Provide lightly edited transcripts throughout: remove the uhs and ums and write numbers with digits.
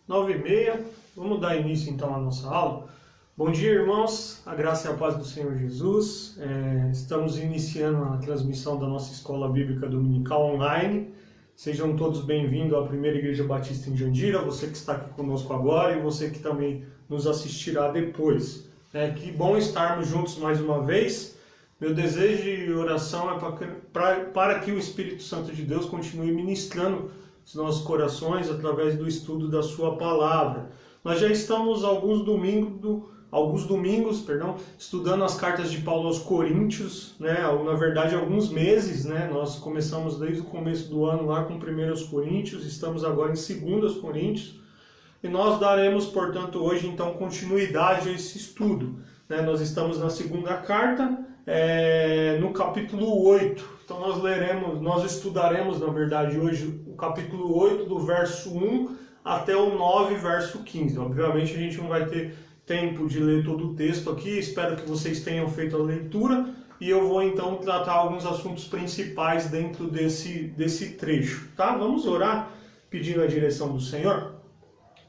9h30. Vamos dar início então à nossa aula. Bom dia, irmãos, a graça e a paz do Senhor Jesus. Estamos iniciando a transmissão da nossa Escola Bíblica Dominical online. Sejam todos bem-vindos à Primeira Igreja Batista em Jandira, você que está aqui conosco agora e você que também nos assistirá depois. Que bom estarmos juntos mais uma vez. Meu desejo e oração é para que o Espírito Santo de Deus continue ministrando os nossos corações através do estudo da sua palavra. Nós já estamos alguns domingos, estudando as cartas de Paulo aos Coríntios, na verdade alguns meses, Nós começamos desde o começo do ano lá com 1 Coríntios, estamos agora em 2 Coríntios, e nós daremos, portanto, hoje então continuidade a esse estudo. Nós estamos na segunda carta, no capítulo 8. Então nós estudaremos, na verdade, hoje o capítulo 8, do verso 1 até o 9, verso 15. Obviamente a gente não vai ter tempo de ler todo o texto aqui, espero que vocês tenham feito a leitura, e eu vou então tratar alguns assuntos principais dentro desse trecho. Tá? Vamos orar pedindo a direção do Senhor?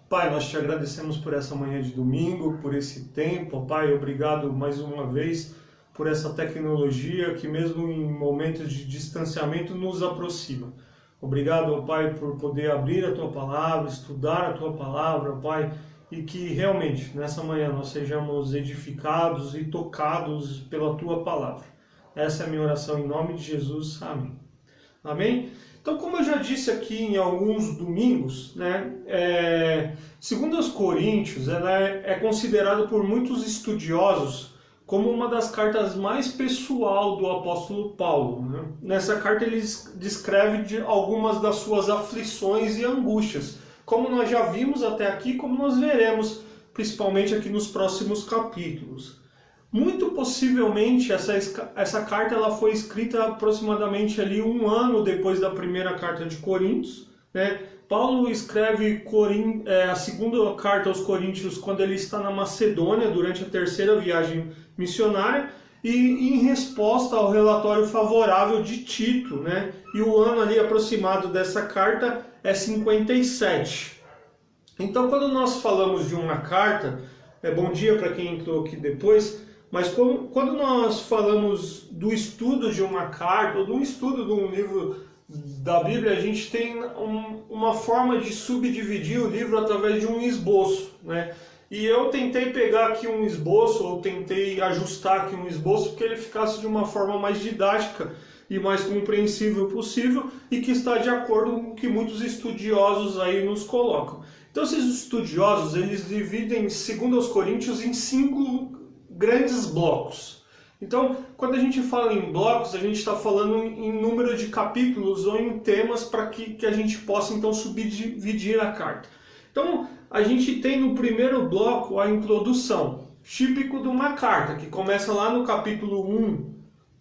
Pai, nós te agradecemos por essa manhã de domingo, por esse tempo. Pai, obrigado mais uma vez por essa tecnologia que mesmo em momentos de distanciamento nos aproxima. Obrigado, Pai, por poder abrir a Tua Palavra, estudar a Tua Palavra, Pai, e que realmente nessa manhã nós sejamos edificados e tocados pela Tua Palavra. Essa é a minha oração em nome de Jesus. Amém. Amém? Então, como eu já disse aqui em alguns domingos, segundo os Coríntios, ela é considerada por muitos estudiosos como uma das cartas mais pessoal do apóstolo Paulo. Nessa carta ele descreve algumas das suas aflições e angústias, como nós já vimos até aqui, como nós veremos principalmente aqui nos próximos capítulos. Muito possivelmente essa carta ela foi escrita aproximadamente ali 1 ano depois da primeira carta de Coríntios. Paulo escreve a segunda carta aos Coríntios quando ele está na Macedônia, durante a terceira viagem missionária, e em resposta ao relatório favorável de Tito. E o ano ali aproximado dessa carta é 57. Então, quando nós falamos de uma carta, bom dia para quem entrou aqui depois, mas quando nós falamos do estudo de uma carta, ou do estudo de um livro da Bíblia, a gente tem uma forma de subdividir o livro através de um esboço. E eu tentei pegar aqui um esboço, ou tentei ajustar aqui um esboço, porque ele ficasse de uma forma mais didática e mais compreensível possível, e que está de acordo com o que muitos estudiosos aí nos colocam. Então esses estudiosos, eles dividem, segundo os Coríntios, em 5 grandes blocos. Então, quando a gente fala em blocos, a gente está falando em número de capítulos ou em temas para que a gente possa então subdividir a carta. Então, a gente tem no primeiro bloco a introdução, típico de uma carta, que começa lá no capítulo 1,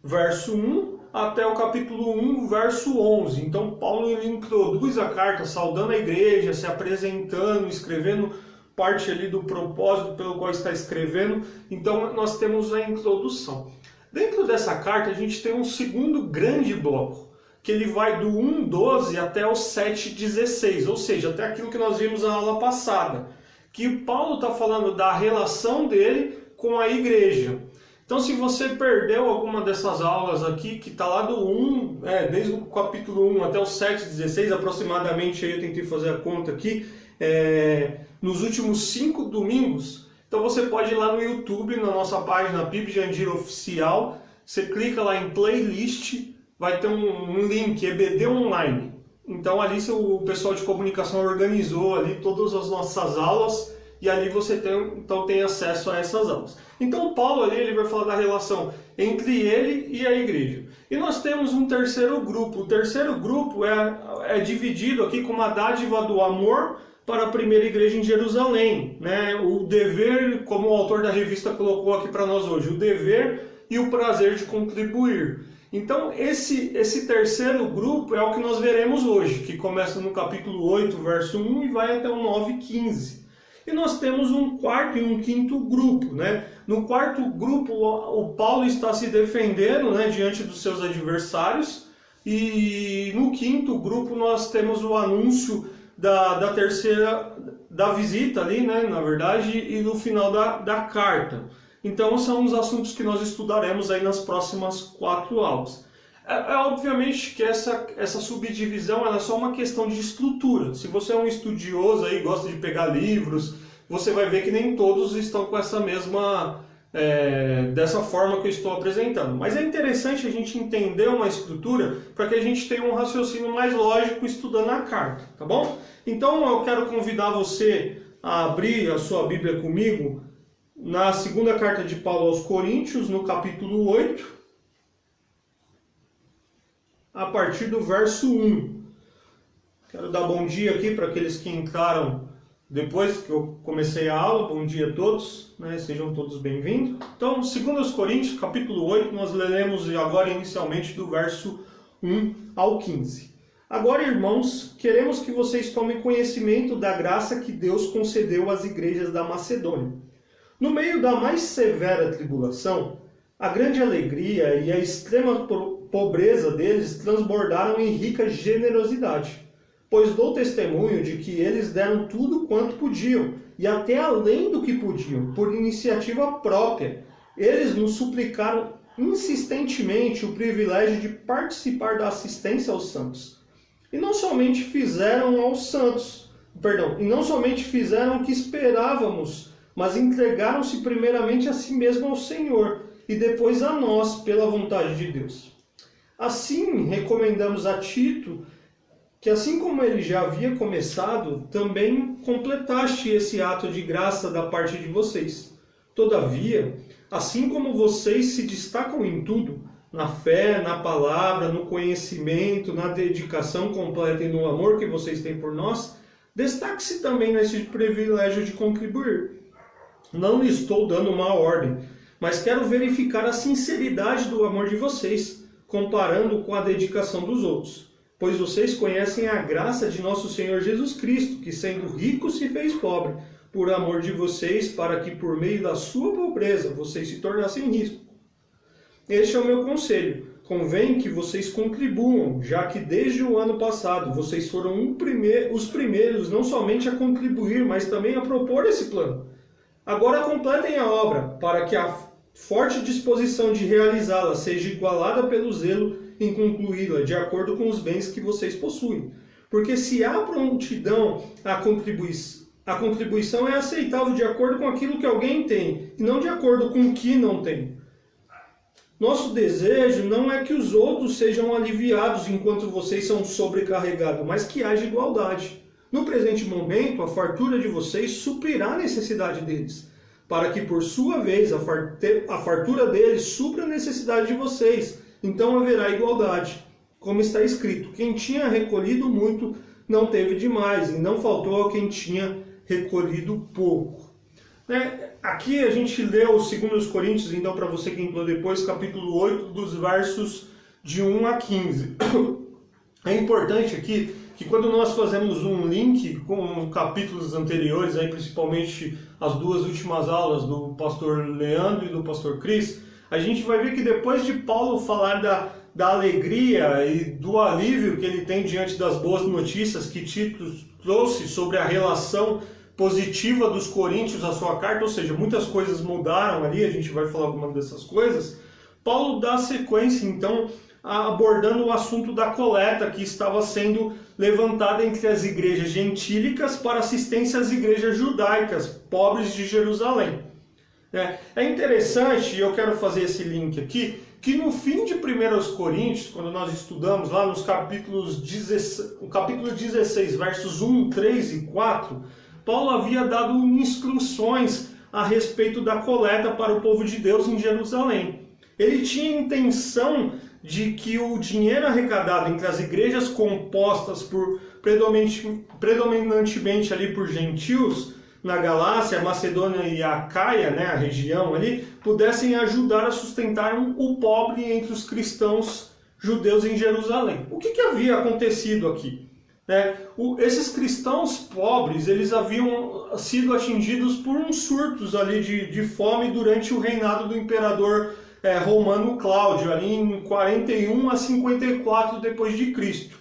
verso 1, até o capítulo 1, verso 11. Então, Paulo ele introduz a carta, saudando a igreja, se apresentando, escrevendo parte ali do propósito pelo qual está escrevendo. Então nós temos a introdução. Dentro dessa carta a gente tem um segundo grande bloco, que ele vai do 1:12 até o 7:16, ou seja, até aquilo que nós vimos na aula passada, que Paulo está falando da relação dele com a igreja. Então, se você perdeu alguma dessas aulas aqui, que está lá do 1, desde o capítulo 1 até o 7:16, aproximadamente, aí eu tentei fazer a conta aqui, nos últimos 5 domingos, então você pode ir lá no YouTube, na nossa página PIB Jandira Oficial, você clica lá em playlist, vai ter um link, EBD Online. Então ali o pessoal de comunicação organizou ali todas as nossas aulas, e ali você tem acesso a essas aulas. Então Paulo ali ele vai falar da relação entre ele e a igreja. E nós temos um terceiro grupo. O terceiro grupo é dividido aqui com uma dádiva do amor para a primeira igreja em Jerusalém. O dever, como o autor da revista colocou aqui para nós hoje, o dever e o prazer de contribuir. Então esse terceiro grupo é o que nós veremos hoje, que começa no capítulo 8, verso 1 e vai até o 9:15. E nós temos um quarto e um quinto grupo. No quarto grupo, o Paulo está se defendendo diante dos seus adversários. E no quinto grupo nós temos o anúncio da da visita ali, né, na verdade, e no final da carta. Então são os assuntos que nós estudaremos aí nas próximas 4 aulas. Obviamente que essa subdivisão ela é só uma questão de estrutura. Se você é um estudioso aí, gosta de pegar livros, você vai ver que nem todos estão com essa mesma, dessa forma que eu estou apresentando. Mas é interessante a gente entender uma estrutura para que a gente tenha um raciocínio mais lógico estudando a carta, tá bom? Então eu quero convidar você a abrir a sua Bíblia comigo na segunda carta de Paulo aos Coríntios, no capítulo 8, a partir do verso 1. Quero dar bom dia aqui para aqueles que entraram depois que eu comecei a aula. Bom dia a todos, né? Sejam todos bem-vindos. Então, 2 Coríntios, capítulo 8, nós leremos agora inicialmente do verso 1 ao 15. Agora, irmãos, queremos que vocês tomem conhecimento da graça que Deus concedeu às igrejas da Macedônia. No meio da mais severa tribulação, a grande alegria e a extrema pobreza deles transbordaram em rica generosidade, pois dou testemunho de que eles deram tudo quanto podiam, e até além do que podiam, por iniciativa própria. Eles nos suplicaram insistentemente o privilégio de participar da assistência aos santos. E não somente fizeram o que esperávamos, mas entregaram-se primeiramente a si mesmo ao Senhor, e depois a nós, pela vontade de Deus. Assim, recomendamos a Tito que, assim como ele já havia começado, também completaste esse ato de graça da parte de vocês. Todavia, assim como vocês se destacam em tudo, na fé, na palavra, no conhecimento, na dedicação completa e no amor que vocês têm por nós, destaque-se também nesse privilégio de contribuir. Não lhe estou dando uma ordem, mas quero verificar a sinceridade do amor de vocês, comparando com a dedicação dos outros. Pois vocês conhecem a graça de nosso Senhor Jesus Cristo, que sendo rico se fez pobre, por amor de vocês, para que por meio da sua pobreza vocês se tornassem ricos. Este é o meu conselho. Convém que vocês contribuam, já que desde o ano passado vocês foram os primeiros não somente a contribuir, mas também a propor esse plano. Agora completem a obra, para que a forte disposição de realizá-la seja igualada pelo zelo em concluí-la, de acordo com os bens que vocês possuem. Porque se há prontidão à contribuição, a contribuição é aceitável de acordo com aquilo que alguém tem, e não de acordo com o que não tem. Nosso desejo não é que os outros sejam aliviados enquanto vocês são sobrecarregados, mas que haja igualdade. No presente momento, a fartura de vocês suprirá a necessidade deles, para que, por sua vez, a fartura deles supra a necessidade de vocês. Então haverá igualdade. Como está escrito, quem tinha recolhido muito não teve demais, e não faltou a quem tinha recolhido pouco. Aqui a gente leu 2 Coríntios, então para você que entrou depois, capítulo 8, dos versos de 1 a 15. É importante aqui que quando nós fazemos um link com capítulos anteriores, aí principalmente as 2 últimas aulas do pastor Leandro e do pastor Cris, a gente vai ver que depois de Paulo falar da alegria e do alívio que ele tem diante das boas notícias que Tito trouxe sobre a relação positiva dos coríntios à sua carta, ou seja, muitas coisas mudaram ali, a gente vai falar algumas dessas coisas, Paulo dá sequência então abordando o assunto da coleta que estava sendo levantada entre as igrejas gentílicas para assistência às igrejas judaicas, pobres de Jerusalém. É interessante, e eu quero fazer esse link aqui, que no fim de 1 Coríntios, quando nós estudamos lá nos capítulo 16, versos 1, 3 e 4, Paulo havia dado instruções a respeito da coleta para o povo de Deus em Jerusalém. Ele tinha a intenção de que o dinheiro arrecadado entre as igrejas compostas por predominantemente ali por gentios, na Galácia, Macedônia e Acaia, a região ali, pudessem ajudar a sustentar o pobre entre os cristãos judeus em Jerusalém. O que havia acontecido aqui? Esses cristãos pobres, eles haviam sido atingidos por uns surtos ali de fome durante o reinado do imperador romano Cláudio, ali em 41 a 54 depois de Cristo.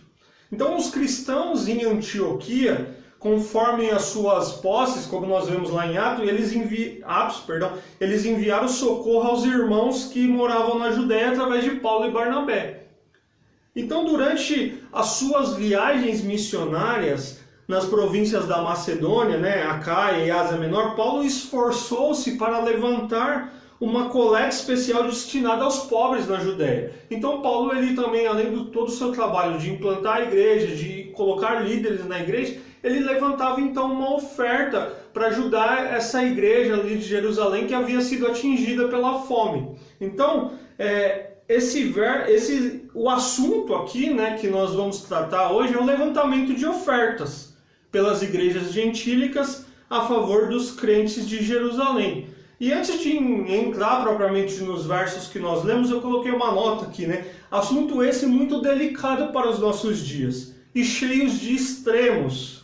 Então os cristãos em Antioquia conforme as suas posses, como nós vemos lá em Atos, eles enviaram socorro aos irmãos que moravam na Judéia através de Paulo e Barnabé. Então, durante as suas viagens missionárias nas províncias da Macedônia, Acaia e Ásia Menor, Paulo esforçou-se para levantar uma coleta especial destinada aos pobres na Judéia. Então Paulo, ele também, além de todo o seu trabalho de implantar a igreja, de colocar líderes na igreja, ele levantava então uma oferta para ajudar essa igreja ali de Jerusalém que havia sido atingida pela fome. Então, o assunto aqui, que nós vamos tratar hoje é o levantamento de ofertas pelas igrejas gentílicas a favor dos crentes de Jerusalém. E antes de entrar propriamente nos versos que nós lemos, eu coloquei uma nota aqui, Assunto esse muito delicado para os nossos dias e cheios de extremos.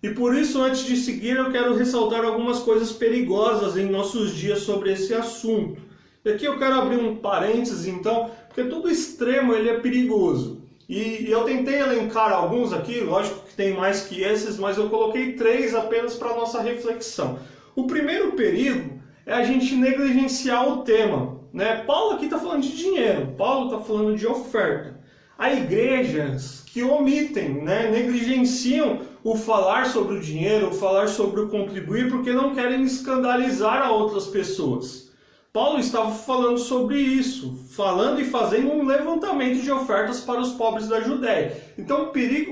E por isso, antes de seguir, eu quero ressaltar algumas coisas perigosas em nossos dias sobre esse assunto. E aqui eu quero abrir um parênteses, então, porque todo extremo ele é perigoso. E eu tentei elencar alguns aqui, lógico que tem mais que esses, mas eu coloquei 3 apenas para a nossa reflexão. O primeiro perigo é a gente negligenciar o tema. Paulo aqui está falando de dinheiro, Paulo está falando de oferta. Há igrejas que omitem, negligenciam o falar sobre o dinheiro, o falar sobre o contribuir, porque não querem escandalizar a outras pessoas. Paulo estava falando sobre isso, falando e fazendo um levantamento de ofertas para os pobres da Judéia. Então,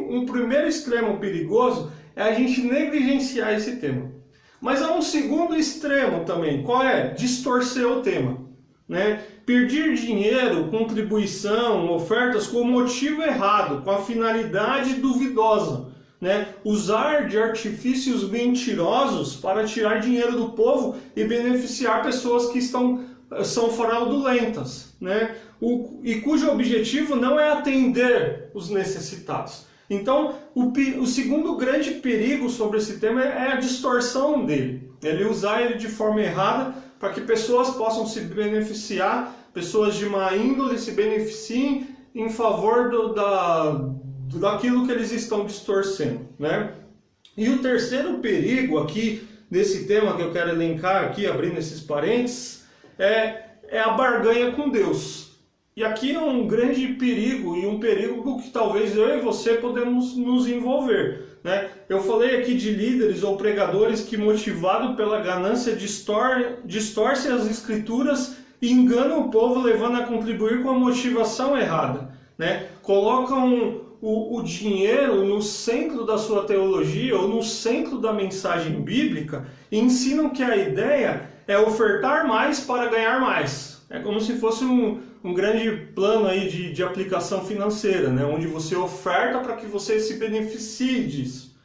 um primeiro extremo perigoso é a gente negligenciar esse tema. Mas há um segundo extremo também, qual é? Distorcer o tema. Pedir dinheiro, contribuição, ofertas com o motivo errado, com a finalidade duvidosa. Usar de artifícios mentirosos para tirar dinheiro do povo e beneficiar pessoas que são fraudulentas, e cujo objetivo não é atender os necessitados. Então, o segundo grande perigo sobre esse tema é a distorção dele. Ele usar ele de forma errada para que pessoas possam se beneficiar, pessoas de má índole se beneficiem em favor daquilo que eles estão distorcendo. E o terceiro perigo aqui, desse tema que eu quero elencar aqui, abrindo esses parênteses, é a barganha com Deus. E aqui é um grande perigo, e um perigo que talvez eu e você podemos nos envolver. Eu falei aqui de líderes ou pregadores que, motivado pela ganância, distorcem as escrituras e enganam o povo, levando a contribuir com a motivação errada. Colocam o dinheiro no centro da sua teologia ou no centro da mensagem bíblica e ensinam que a ideia é ofertar mais para ganhar mais. É como se fosse um grande plano aí de aplicação financeira, onde você oferta para que você se beneficie disso.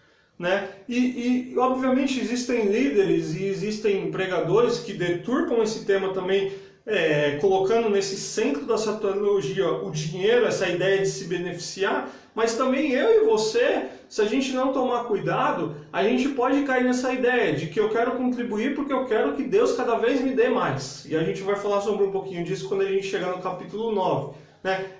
E obviamente existem líderes e existem pregadores que deturpam esse tema também, colocando nesse centro da sua teologia o dinheiro, essa ideia de se beneficiar, mas também eu e você, se a gente não tomar cuidado, a gente pode cair nessa ideia de que eu quero contribuir porque eu quero que Deus cada vez me dê mais. E a gente vai falar sobre um pouquinho disso quando a gente chegar no capítulo 9.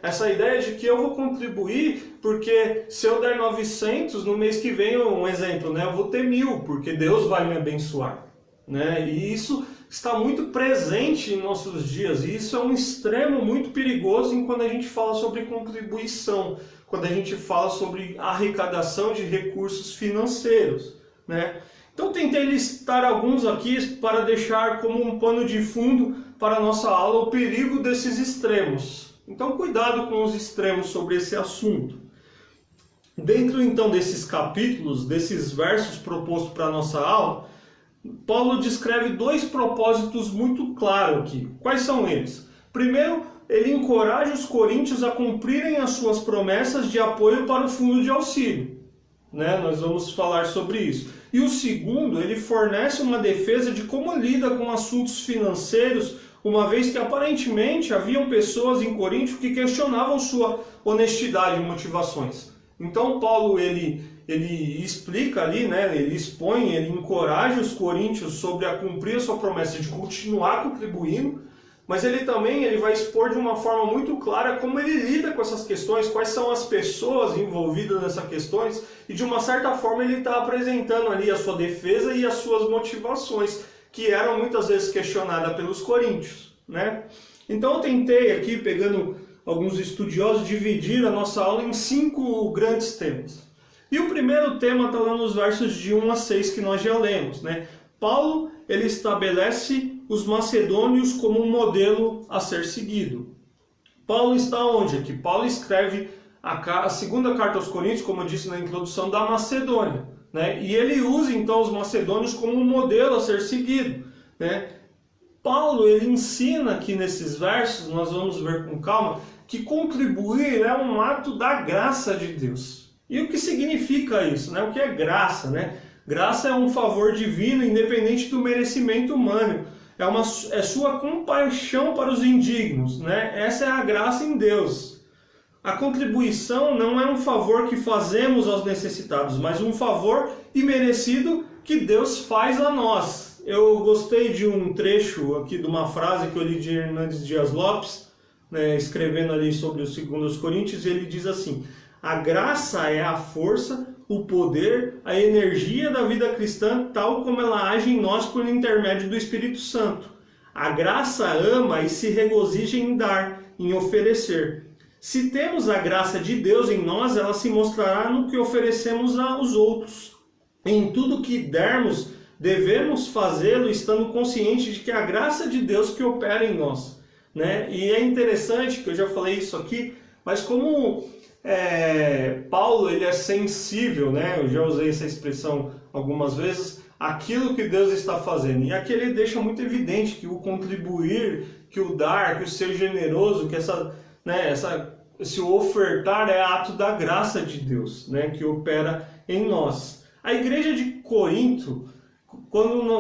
Essa ideia de que eu vou contribuir porque se eu der 900, no mês que vem, um exemplo, eu vou ter 1000, porque Deus vai me abençoar. E isso está muito presente em nossos dias, e isso é um extremo muito perigoso quando a gente fala sobre contribuição, quando a gente fala sobre arrecadação de recursos financeiros. Então tentei listar alguns aqui para deixar como um pano de fundo para a nossa aula o perigo desses extremos. Então cuidado com os extremos sobre esse assunto. Dentro então desses capítulos, desses versos propostos para a nossa aula, Paulo descreve 2 propósitos muito claros aqui. Quais são eles? Primeiro, ele encoraja os coríntios a cumprirem as suas promessas de apoio para o fundo de auxílio. Nós vamos falar sobre isso. E o segundo, ele fornece uma defesa de como lida com assuntos financeiros, uma vez que aparentemente haviam pessoas em Corinto que questionavam sua honestidade e motivações. Então Paulo ele explica ali, ele expõe, ele encoraja os coríntios sobre a cumprir a sua promessa de continuar contribuindo, mas ele também vai expor de uma forma muito clara como ele lida com essas questões, quais são as pessoas envolvidas nessas questões, e de uma certa forma ele está apresentando ali a sua defesa e as suas motivações, que eram muitas vezes questionadas pelos coríntios, né? Então eu tentei aqui, pegando alguns estudiosos, dividir a nossa aula em 5 grandes temas. E o primeiro tema está lá nos versos de 1 a 6 que nós já lemos, né? Paulo, ele estabelece os macedônios como um modelo a ser seguido. Paulo está onde aqui? Paulo escreve a segunda carta aos Coríntios, como eu disse na introdução, da Macedônia, né? E ele usa então os macedônios como um modelo a ser seguido, né? Paulo, ele ensina aqui nesses versos, nós vamos ver com calma, que contribuir é um ato da graça de Deus. E o que significa isso, né? O que é graça, né? Graça é um favor divino, independente do merecimento humano. É sua compaixão para os indignos, né? Essa é a graça em Deus. A contribuição não é um favor que fazemos aos necessitados, mas um favor imerecido que Deus faz a nós. Eu gostei de um trecho aqui, de uma frase que eu li de Hernandes Dias Lopes, né, escrevendo ali sobre os 2 Coríntios, e ele diz assim: a graça é a força, o poder, a energia da vida cristã, tal como ela age em nós por intermédio do Espírito Santo. A graça ama e se regozija em dar, em oferecer. Se temos a graça de Deus em nós, ela se mostrará no que oferecemos aos outros. Em tudo que dermos, devemos fazê-lo estando conscientes de que a graça de Deus que opera em nós, né? E é interessante, que eu já falei isso aqui, mas como Paulo, ele é sensível, né? Eu já usei essa expressão algumas vezes, aquilo que Deus está fazendo. E aqui ele deixa muito evidente que o contribuir, que o dar, que o ser generoso, que esse ofertar é ato da graça de Deus, né? Que opera em nós. A igreja de Corinto,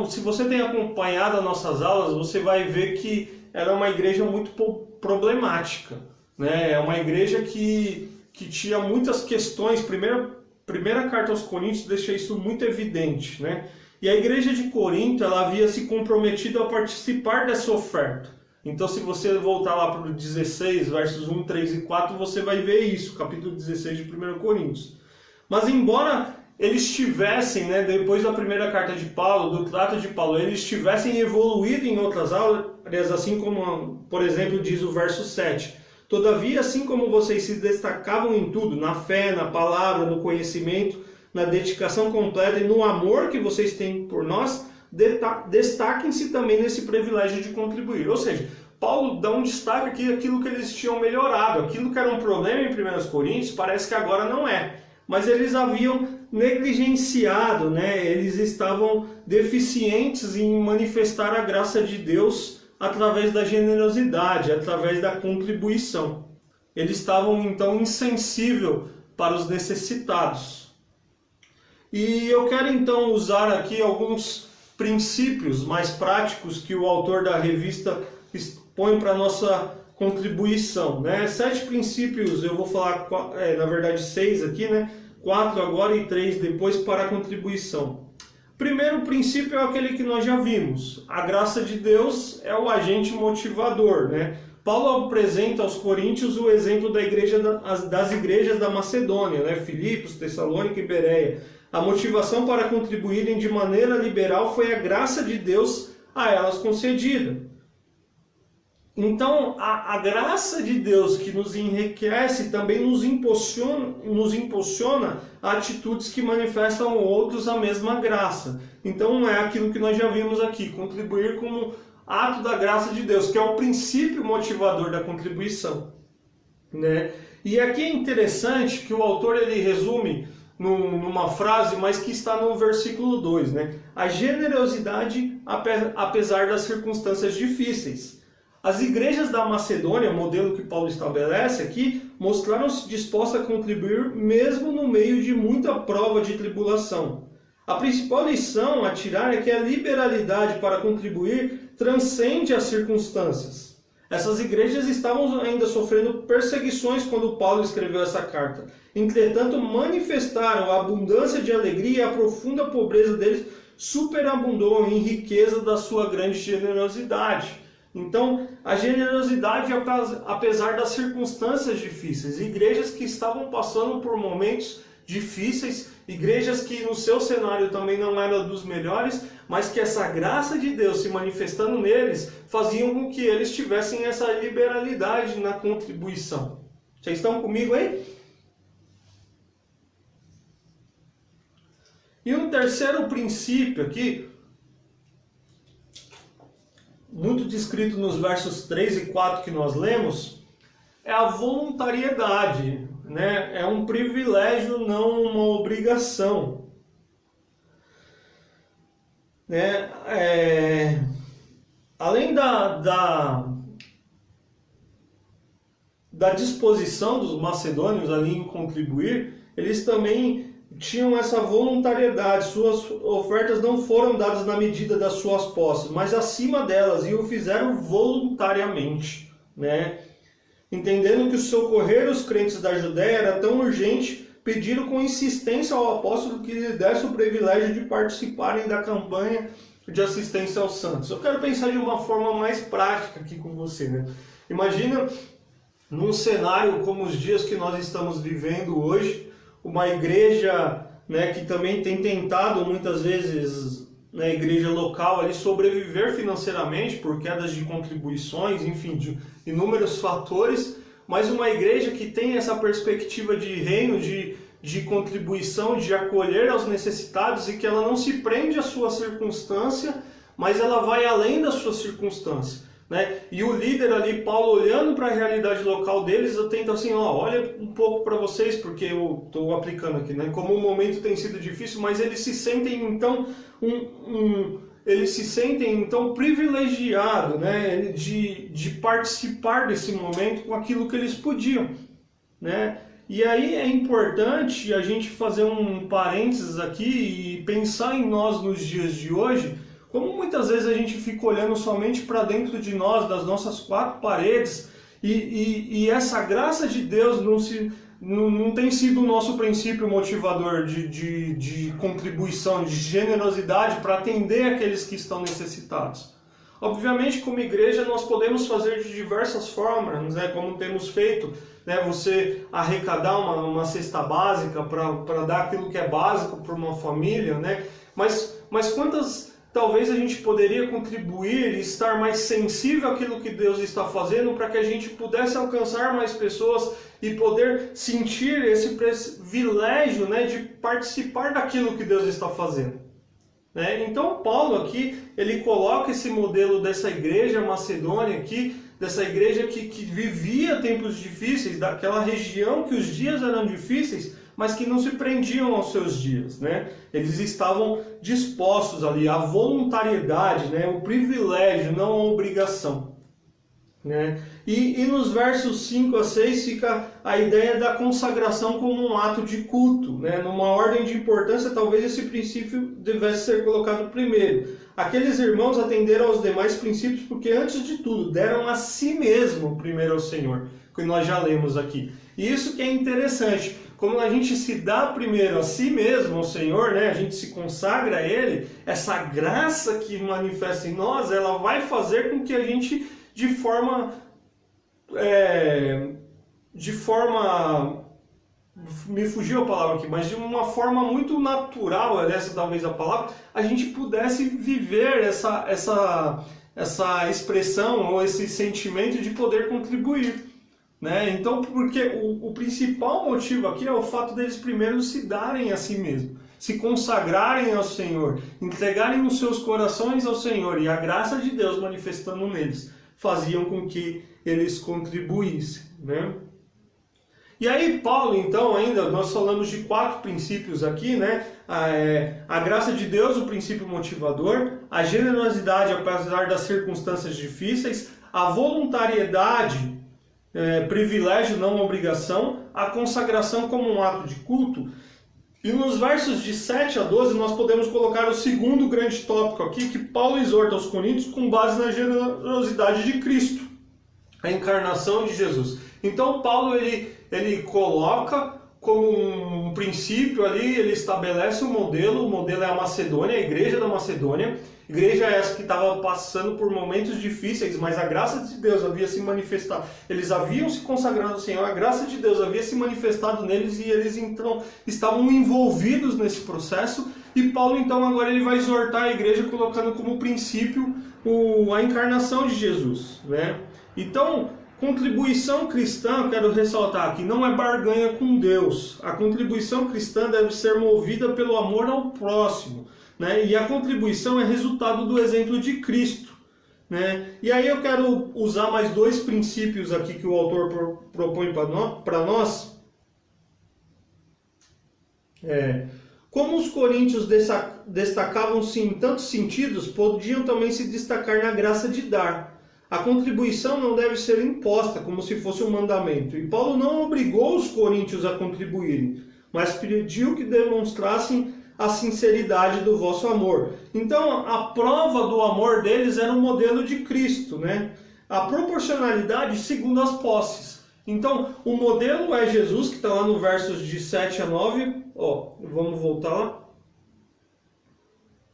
se você tem acompanhado as nossas aulas, você vai ver que ela é uma igreja muito problemática, né? É uma igreja que tinha muitas questões. Primeira carta aos Coríntios deixa isso muito evidente, né? E a igreja de Corinto, ela havia se comprometido a participar dessa oferta. Então, se você voltar lá para o 16, versos 1, 3 e 4, você vai ver isso, capítulo 16 de 1 Coríntios. Mas embora eles tivessem, né, depois da primeira carta de Paulo, do trato de Paulo, eles tivessem evoluído em outras áreas, assim como, por exemplo, diz o verso 7. Todavia, assim como vocês se destacavam em tudo, na fé, na palavra, no conhecimento, na dedicação completa e no amor que vocês têm por nós, destaquem-se também nesse privilégio de contribuir. Ou seja, Paulo dá um destaque aqui àquilo que eles tinham melhorado. Aquilo que era um problema em 1 Coríntios, parece que agora não é. Mas eles haviam negligenciado, né? Eles estavam deficientes em manifestar a graça de Deus através da generosidade, através da contribuição. Eles estavam, então, insensíveis para os necessitados. E eu quero, então, usar aqui alguns princípios mais práticos que o autor da revista expõe para a nossa contribuição, né? 7 princípios, eu vou falar, na verdade 6 aqui, né? 4 agora e 3 depois para a contribuição. Primeiro princípio é aquele que nós já vimos. A graça de Deus é o agente motivador, né? Paulo apresenta aos coríntios o exemplo das igrejas da Macedônia, né? Filipos, Tessalônica e Bereia. A motivação para contribuírem de maneira liberal foi a graça de Deus a elas concedida. Então, a graça de Deus que nos enriquece também nos impulsiona a atitudes que manifestam outros a mesma graça. Então, é aquilo que nós já vimos aqui, contribuir como ato da graça de Deus, que é o princípio motivador da contribuição, né? E aqui é interessante que o autor ele resume numa frase, mas que está no versículo 2, né? A generosidade apesar das circunstâncias difíceis. As igrejas da Macedônia, o modelo que Paulo estabelece aqui, mostraram-se dispostas a contribuir mesmo no meio de muita prova de tribulação. A principal lição a tirar é que a liberalidade para contribuir transcende as circunstâncias. Essas igrejas estavam ainda sofrendo perseguições quando Paulo escreveu essa carta. Entretanto, manifestaram a abundância de alegria e a profunda pobreza deles superabundou em riqueza da sua grande generosidade. Então, a generosidade, apesar das circunstâncias difíceis, igrejas que estavam passando por momentos difíceis, igrejas que no seu cenário também não eram dos melhores, mas que essa graça de Deus se manifestando neles, faziam com que eles tivessem essa liberalidade na contribuição. Vocês estão comigo aí? E um terceiro princípio aqui, muito descrito nos versos 3 e 4 que nós lemos, é a voluntariedade, né? É um privilégio, não uma obrigação. Né? Além da disposição dos macedônios ali em contribuir, eles também tinham essa voluntariedade. Suas ofertas não foram dadas na medida das suas posses, mas acima delas, e o fizeram voluntariamente, né? Entendendo que socorrer os crentes da Judéia era tão urgente, pediram com insistência ao apóstolo que lhe desse o privilégio de participarem da campanha de assistência aos santos. Eu quero pensar de uma forma mais prática aqui com você, né? Imagina num cenário como os dias que nós estamos vivendo hoje, uma igreja, né, que também tem tentado muitas vezes, né, igreja local ali, sobreviver financeiramente por quedas de contribuições, enfim, de inúmeros fatores, mas uma igreja que tem essa perspectiva de reino, de contribuição, de acolher aos necessitados, e que ela não se prende à sua circunstância, mas ela vai além da sua circunstância. Né? E o líder ali, Paulo, olhando para a realidade local deles, eu tento assim, olha um pouco para vocês, porque eu estou aplicando aqui, né? Como o momento tem sido difícil, mas eles se sentem então privilegiados, né? de participar desse momento com aquilo que eles podiam, né? E aí é importante a gente fazer um parênteses aqui e pensar em nós nos dias de hoje. Como muitas vezes a gente fica olhando somente para dentro de nós, das nossas quatro paredes, e essa graça de Deus não tem sido o nosso princípio motivador de contribuição, de generosidade para atender aqueles que estão necessitados. Obviamente, como igreja, nós podemos fazer de diversas formas, né, como temos feito, né, você arrecadar uma cesta básica para dar aquilo que é básico para uma família, né, mas quantas... Talvez a gente poderia contribuir e estar mais sensível àquilo que Deus está fazendo para que a gente pudesse alcançar mais pessoas e poder sentir esse privilégio, né, de participar daquilo que Deus está fazendo. Né? Então Paulo aqui, ele coloca esse modelo dessa igreja macedônia aqui, dessa igreja que vivia tempos difíceis, daquela região que os dias eram difíceis, mas que não se prendiam aos seus dias, né? Eles estavam dispostos ali, à voluntariedade, né? O privilégio, não a obrigação, né? E nos versos 5 a 6 fica a ideia da consagração como um ato de culto, né? Numa ordem de importância, talvez esse princípio devesse ser colocado primeiro. Aqueles irmãos atenderam aos demais princípios porque, antes de tudo, deram a si mesmo primeiro ao Senhor, que nós já lemos aqui. E isso que é interessante. Como a gente se dá primeiro a si mesmo, ao Senhor, né? A gente se consagra a Ele, essa graça que manifesta em nós, ela vai fazer com que a gente, de forma, me fugiu a palavra aqui, mas de uma forma muito natural, essa talvez a palavra, a gente pudesse viver essa expressão ou esse sentimento de poder contribuir. Né? Então, porque o principal motivo aqui é o fato deles primeiro se darem a si mesmos, se consagrarem ao Senhor, entregarem os seus corações ao Senhor, e a graça de Deus manifestando neles faziam com que eles contribuíssem. Né? E aí Paulo, então, ainda, nós falamos de 4 princípios aqui, né? A graça de Deus, o princípio motivador, a generosidade apesar das circunstâncias difíceis, a voluntariedade, privilégio, não obrigação, a consagração como um ato de culto. E nos versos de 7 a 12 nós podemos colocar o segundo grande tópico aqui, que Paulo exorta aos coríntios com base na generosidade de Cristo, a encarnação de Jesus. Então Paulo ele coloca como um princípio ali, ele estabelece um modelo. O modelo é a Macedônia, a igreja da Macedônia. Igreja essa que estava passando por momentos difíceis, mas a graça de Deus havia se manifestado. Eles haviam se consagrado ao Senhor, a graça de Deus havia se manifestado neles e eles então estavam envolvidos nesse processo. E Paulo então agora ele vai exortar a igreja colocando como princípio a encarnação de Jesus, né? Então, contribuição cristã, eu quero ressaltar aqui, não é barganha com Deus. A contribuição cristã deve ser movida pelo amor ao próximo, né? E a contribuição é resultado do exemplo de Cristo, né? E aí eu quero usar mais dois princípios aqui que o autor propõe para nós. Como os coríntios destacavam-se em tantos sentidos, podiam também se destacar na graça de dar. A contribuição não deve ser imposta como se fosse um mandamento. E Paulo não obrigou os coríntios a contribuírem, mas pediu que demonstrassem a sinceridade do vosso amor. Então, a prova do amor deles era o modelo de Cristo, né? A proporcionalidade segundo as posses. Então, o modelo é Jesus, que está lá no versos de 7 a 9. Vamos voltar lá.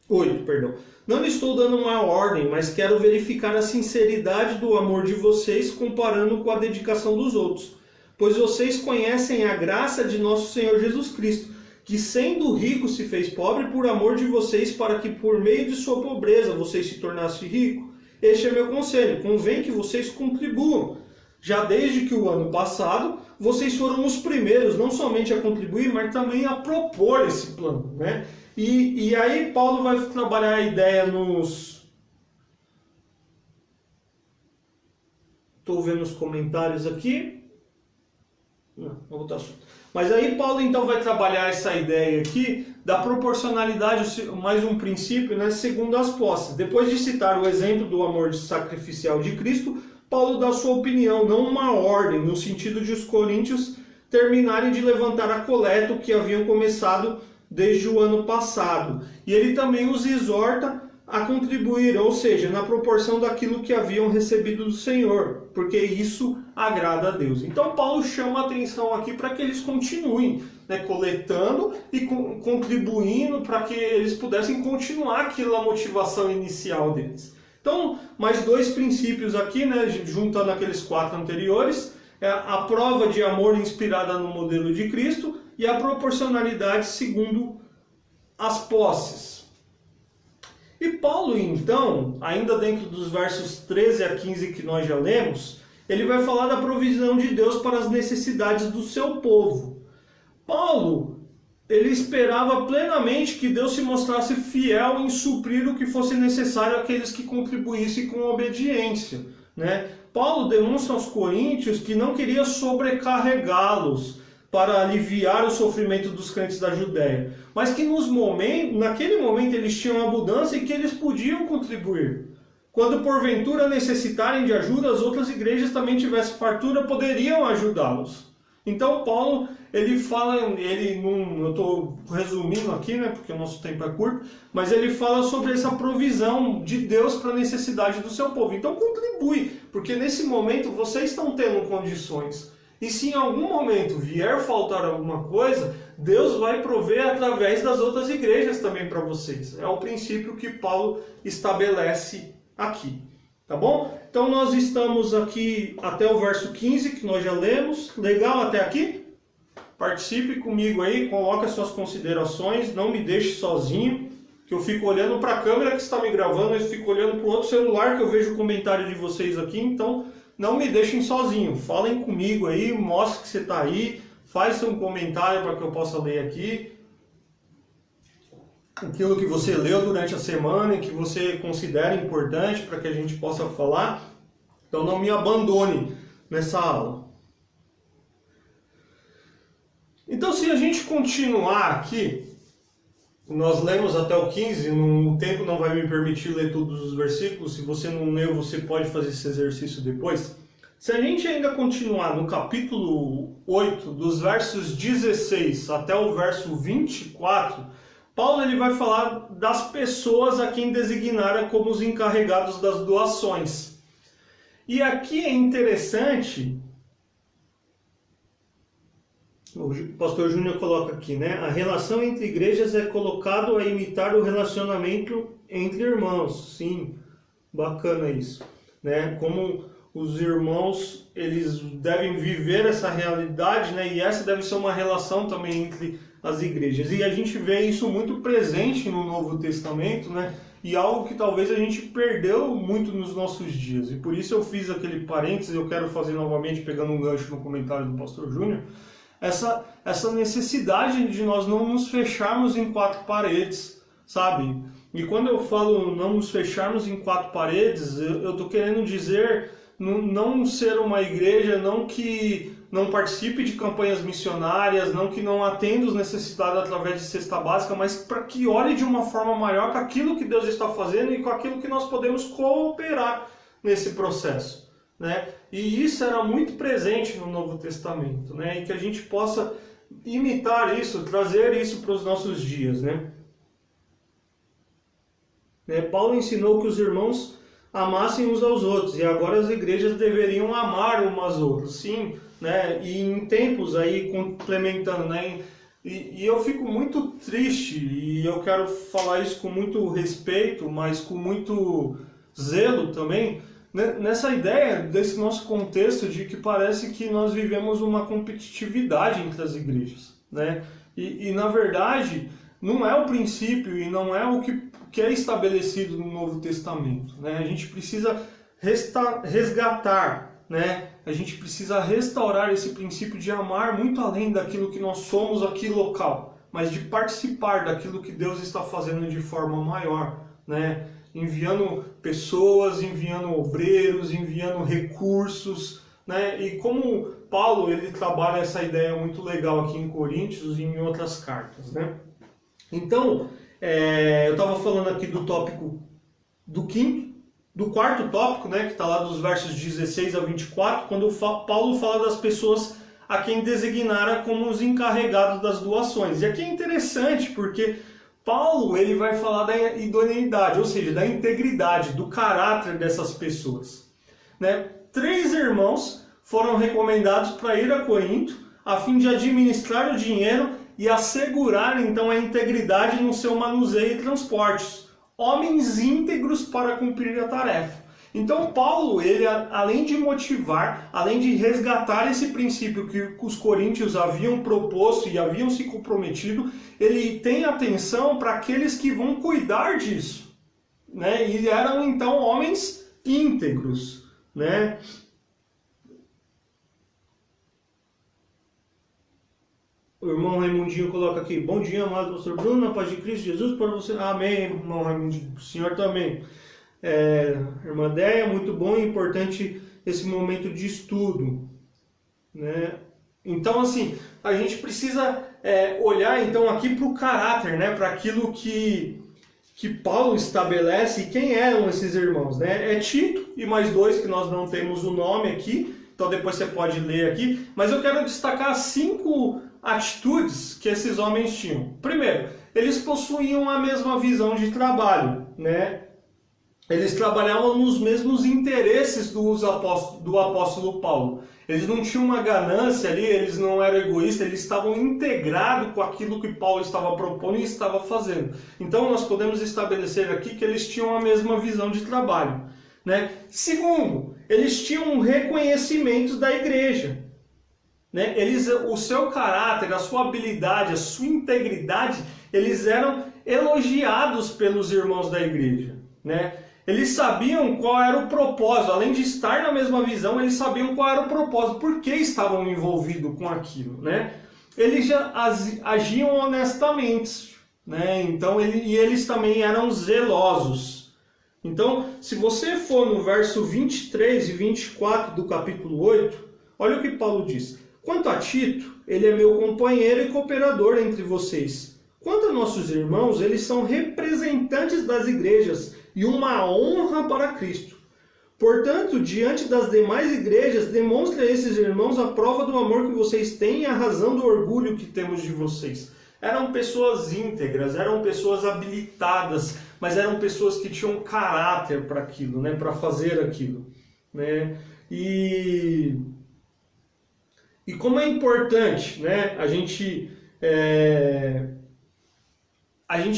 8, perdão. Não estou dando uma ordem, mas quero verificar a sinceridade do amor de vocês comparando com a dedicação dos outros. Pois vocês conhecem a graça de nosso Senhor Jesus Cristo, que sendo rico se fez pobre por amor de vocês, para que por meio de sua pobreza vocês se tornassem ricos. Este é meu conselho, convém que vocês contribuam. Já desde que o ano passado, vocês foram os primeiros, não somente a contribuir, mas também a propor esse plano, né? E aí Paulo vai trabalhar a ideia nos... Estou vendo os comentários aqui. Não vou botar assunto. Mas aí Paulo então vai trabalhar essa ideia aqui da proporcionalidade, mais um princípio, né, segundo as posses. Depois de citar o exemplo do amor sacrificial de Cristo, Paulo dá sua opinião, não uma ordem, no sentido de os coríntios terminarem de levantar a coleta que haviam começado desde o ano passado. E ele também os exorta a contribuir, ou seja, na proporção daquilo que haviam recebido do Senhor, porque isso agrada a Deus. Então Paulo chama a atenção aqui para que eles continuem, né, coletando e contribuindo para que eles pudessem continuar aquela motivação inicial deles. Então, mais dois princípios aqui, né, juntando aqueles 4 anteriores, a prova de amor inspirada no modelo de Cristo e a proporcionalidade segundo as posses. E Paulo, então, ainda dentro dos versos 13 a 15 que nós já lemos, ele vai falar da provisão de Deus para as necessidades do seu povo. Paulo, ele esperava plenamente que Deus se mostrasse fiel em suprir o que fosse necessário àqueles que contribuíssem com obediência, né? Paulo demonstra aos coríntios que não queria sobrecarregá-los para aliviar o sofrimento dos crentes da Judéia, mas que naquele momento eles tinham abundância e que eles podiam contribuir. Quando porventura necessitarem de ajuda, as outras igrejas também tivessem fartura, poderiam ajudá-los. Então Paulo, ele fala, eu estou resumindo aqui, né, porque o nosso tempo é curto, mas ele fala sobre essa provisão de Deus para a necessidade do seu povo. Então contribui, porque nesse momento vocês estão tendo condições. E se em algum momento vier faltar alguma coisa, Deus vai prover através das outras igrejas também para vocês. É o princípio que Paulo estabelece aqui. Tá bom? Então nós estamos aqui até o verso 15, que nós já lemos. Legal até aqui? Participe comigo aí, coloque as suas considerações, não me deixe sozinho, que eu fico olhando para a câmera que está me gravando, eu fico olhando para o outro celular que eu vejo o comentário de vocês aqui, então não me deixem sozinho. Falem comigo aí, mostre que você está aí, faça um comentário para que eu possa ler aqui aquilo que você leu durante a semana e que você considera importante para que a gente possa falar. Então não me abandone nessa aula. Então se a gente continuar aqui, nós lemos até o 15, o tempo não vai me permitir ler todos os versículos, se você não leu você pode fazer esse exercício depois. Se a gente ainda continuar no capítulo 8, dos versos 16 até o verso 24, Paulo ele vai falar das pessoas a quem designara como os encarregados das doações. E aqui é interessante O pastor Júnior coloca aqui, né? A relação entre igrejas é colocado a imitar o relacionamento entre irmãos. Sim, bacana isso, né? Como os irmãos, eles devem viver essa realidade, né? E essa deve ser uma relação também entre as igrejas. E a gente vê isso muito presente no Novo Testamento, né? E algo que talvez a gente perdeu muito nos nossos dias. E por isso eu fiz aquele parênteses, eu quero fazer novamente, pegando um gancho no comentário do pastor Júnior, essa necessidade de nós não nos fecharmos em quatro paredes, sabe? E quando eu falo não nos fecharmos em quatro paredes, eu estou querendo dizer não ser uma igreja, não que não participe de campanhas missionárias, não que não atenda os necessitados através de cesta básica, mas para que olhe de uma forma maior com aquilo que Deus está fazendo e com aquilo que nós podemos cooperar nesse processo, né? E isso era muito presente no Novo Testamento, né? E que a gente possa imitar isso, trazer isso para os nossos dias, né? Paulo ensinou que os irmãos amassem uns aos outros, e agora as igrejas deveriam amar umas às outras, sim, né? E em tempos aí, complementando, né? E eu fico muito triste, e eu quero falar isso com muito respeito, mas com muito zelo também, nessa ideia desse nosso contexto de que parece que nós vivemos uma competitividade entre as igrejas, né? E na verdade, não é o princípio e não é o que é estabelecido no Novo Testamento, né? A gente precisa resgatar, né? A gente precisa restaurar esse princípio de amar muito além daquilo que nós somos aqui local, mas de participar daquilo que Deus está fazendo de forma maior, né? Enviando pessoas, enviando obreiros, enviando recursos, né? E como Paulo ele trabalha essa ideia muito legal aqui em Coríntios e em outras cartas, né? Então, eu estava falando aqui do tópico do quarto tópico, né, que está lá dos versos 16 a 24, quando Paulo fala das pessoas a quem designara como os encarregados das doações. E aqui é interessante porque Paulo ele vai falar da idoneidade, ou seja, da integridade, do caráter dessas pessoas, né? 3 irmãos foram recomendados para ir a Corinto a fim de administrar o dinheiro e assegurar então a integridade no seu manuseio e transportes. Homens íntegros para cumprir a tarefa. Então Paulo, ele além de motivar, além de resgatar esse princípio que os coríntios haviam proposto e haviam se comprometido, ele tem atenção para aqueles que vão cuidar disso, né? E eram então homens íntegros, né? O irmão Raimundinho coloca aqui: bom dia, amado pastor Bruno, a paz de Cristo Jesus para você. Amém, irmão Raimundinho, o senhor também. Irmã Déia, muito bom e importante esse momento de estudo, né? Então, assim, a gente precisa olhar então aqui para o caráter, né? Para aquilo que Paulo estabelece e quem eram esses irmãos, né? É Tito e mais 2 que nós não temos o nome aqui, então depois você pode ler aqui, mas eu quero destacar 5 atitudes que esses homens tinham. Primeiro, eles possuíam a mesma visão de trabalho, né? Eles trabalhavam nos mesmos interesses do apóstolo Paulo. Eles não tinham uma ganância ali, eles não eram egoístas, eles estavam integrados com aquilo que Paulo estava propondo e estava fazendo. Então nós podemos estabelecer aqui que eles tinham a mesma visão de trabalho, né? Segundo, eles tinham um reconhecimento da igreja. Né? O seu caráter, a sua habilidade, a sua integridade, eles eram elogiados pelos irmãos da igreja, né? Eles sabiam qual era o propósito, além de estar na mesma visão, eles sabiam qual era o propósito, por que estavam envolvidos com aquilo, né? Eles já agiam honestamente, né? Então, eles também eram zelosos. Então, se você for no verso 23 e 24 do capítulo 8, olha o que Paulo diz. Quanto a Tito, ele é meu companheiro e cooperador entre vocês. Quanto a nossos irmãos, eles são representantes das igrejas e uma honra para Cristo. Portanto, diante das demais igrejas, demonstre a esses irmãos a prova do amor que vocês têm e a razão do orgulho que temos de vocês. Eram pessoas íntegras, eram pessoas habilitadas, mas eram pessoas que tinham caráter para aquilo, né, para fazer aquilo, né? E como é importante, né, a gente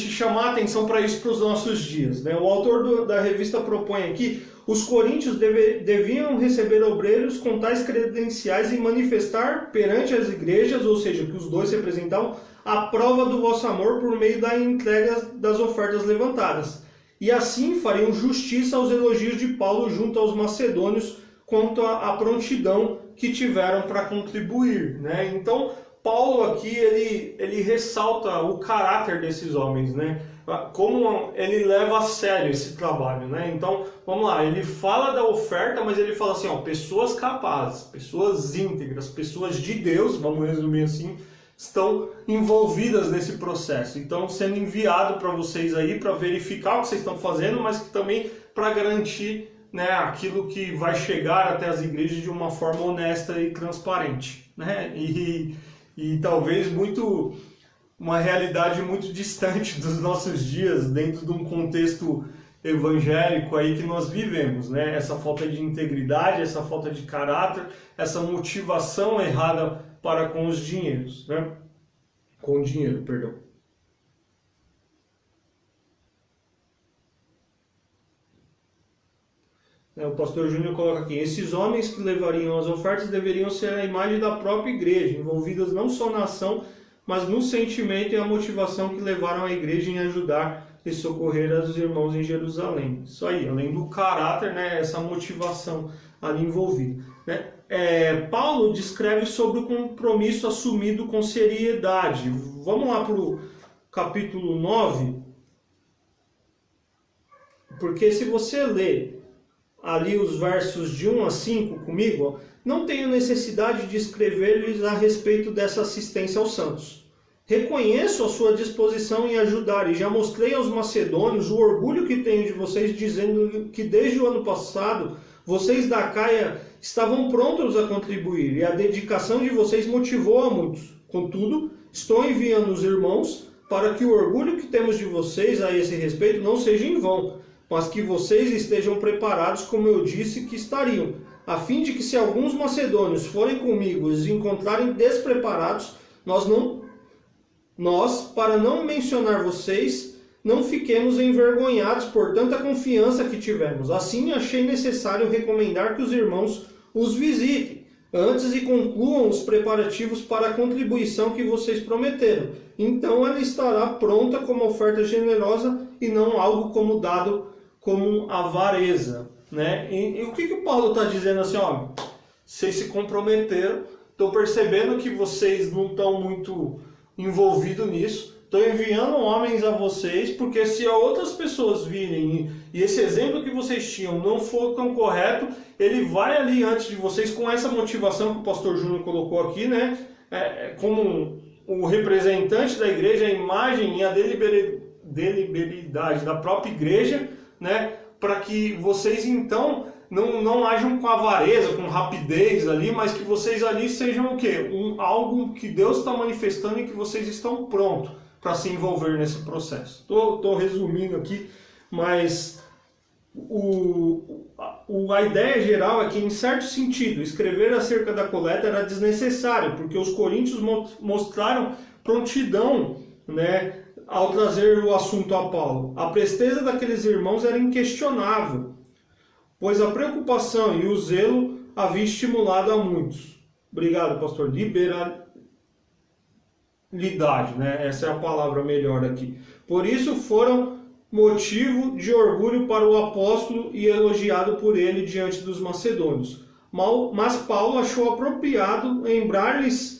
chamar a atenção para isso para os nossos dias, né? O autor da revista propõe aqui: os coríntios deviam receber obreiros com tais credenciais e manifestar perante as igrejas, ou seja, que os dois representavam, a prova do vosso amor por meio da entrega das ofertas levantadas. E assim fariam justiça aos elogios de Paulo junto aos macedônios quanto à prontidão que tiveram para contribuir, né? Então, Paulo aqui, ele ressalta o caráter desses homens, né? Como ele leva a sério esse trabalho, né? Então, vamos lá, ele fala da oferta, mas ele fala assim, ó, pessoas capazes, pessoas íntegras, pessoas de Deus, vamos resumir assim, estão envolvidas nesse processo. Então, sendo enviado para vocês aí, para verificar o que vocês estão fazendo, mas que também para garantir, né, aquilo que vai chegar até as igrejas de uma forma honesta e transparente, né? E talvez uma realidade muito distante dos nossos dias, dentro de um contexto evangélico aí que nós vivemos, né? Essa falta de integridade, essa falta de caráter, essa motivação errada para com os dinheiros, né? Com o dinheiro, perdão. O pastor Júnior coloca aqui: esses homens que levariam as ofertas deveriam ser a imagem da própria igreja, envolvidas não só na ação, mas no sentimento e a motivação que levaram a igreja em ajudar e socorrer os irmãos em Jerusalém. Isso aí, além do caráter, né, essa motivação ali envolvida, né? Paulo descreve sobre o compromisso assumido com seriedade. Vamos lá para o capítulo 9, porque se você ler ali os versos de 1 a 5 comigo, ó, não tenho necessidade de escrever-lhes a respeito dessa assistência aos santos. Reconheço a sua disposição em ajudar e já mostrei aos macedônios o orgulho que tenho de vocês, dizendo que desde o ano passado vocês da Acaia estavam prontos a contribuir e a dedicação de vocês motivou a muitos. Contudo, estou enviando os irmãos para que o orgulho que temos de vocês a esse respeito não seja em vão, mas que vocês estejam preparados como eu disse que estariam, a fim de que se alguns macedônios forem comigo e os encontrarem despreparados, nós, para não mencionar vocês, não fiquemos envergonhados por tanta confiança que tivemos. Assim, achei necessário recomendar que os irmãos os visitem antes e concluam os preparativos para a contribuição que vocês prometeram. Então ela estará pronta como oferta generosa e não algo como dado como avareza, né? E o que o Paulo está dizendo assim, ó, vocês se comprometeram, estou percebendo que vocês não estão muito envolvidos nisso, estou enviando homens a vocês, porque se outras pessoas virem e esse exemplo que vocês tinham não for tão correto, ele vai ali antes de vocês com essa motivação que o pastor Júnior colocou aqui, né? Como o representante da igreja, a imagem e a deliberidade da própria igreja, né, para que vocês então não ajam com avareza, com rapidez ali, mas que vocês ali sejam o quê? Algo que Deus está manifestando e que vocês estão prontos para se envolver nesse processo. Estou resumindo aqui, mas a ideia geral é que, em certo sentido, escrever acerca da coleta era desnecessário, porque os coríntios mostraram prontidão, né, ao trazer o assunto a Paulo. A presteza daqueles irmãos era inquestionável, pois a preocupação e o zelo havia estimulado a muitos. Obrigado, pastor. Liberalidade, né? Essa é a palavra melhor aqui. Por isso foram motivo de orgulho para o apóstolo e elogiado por ele diante dos macedônios. Mas Paulo achou apropriado lembrar-lhes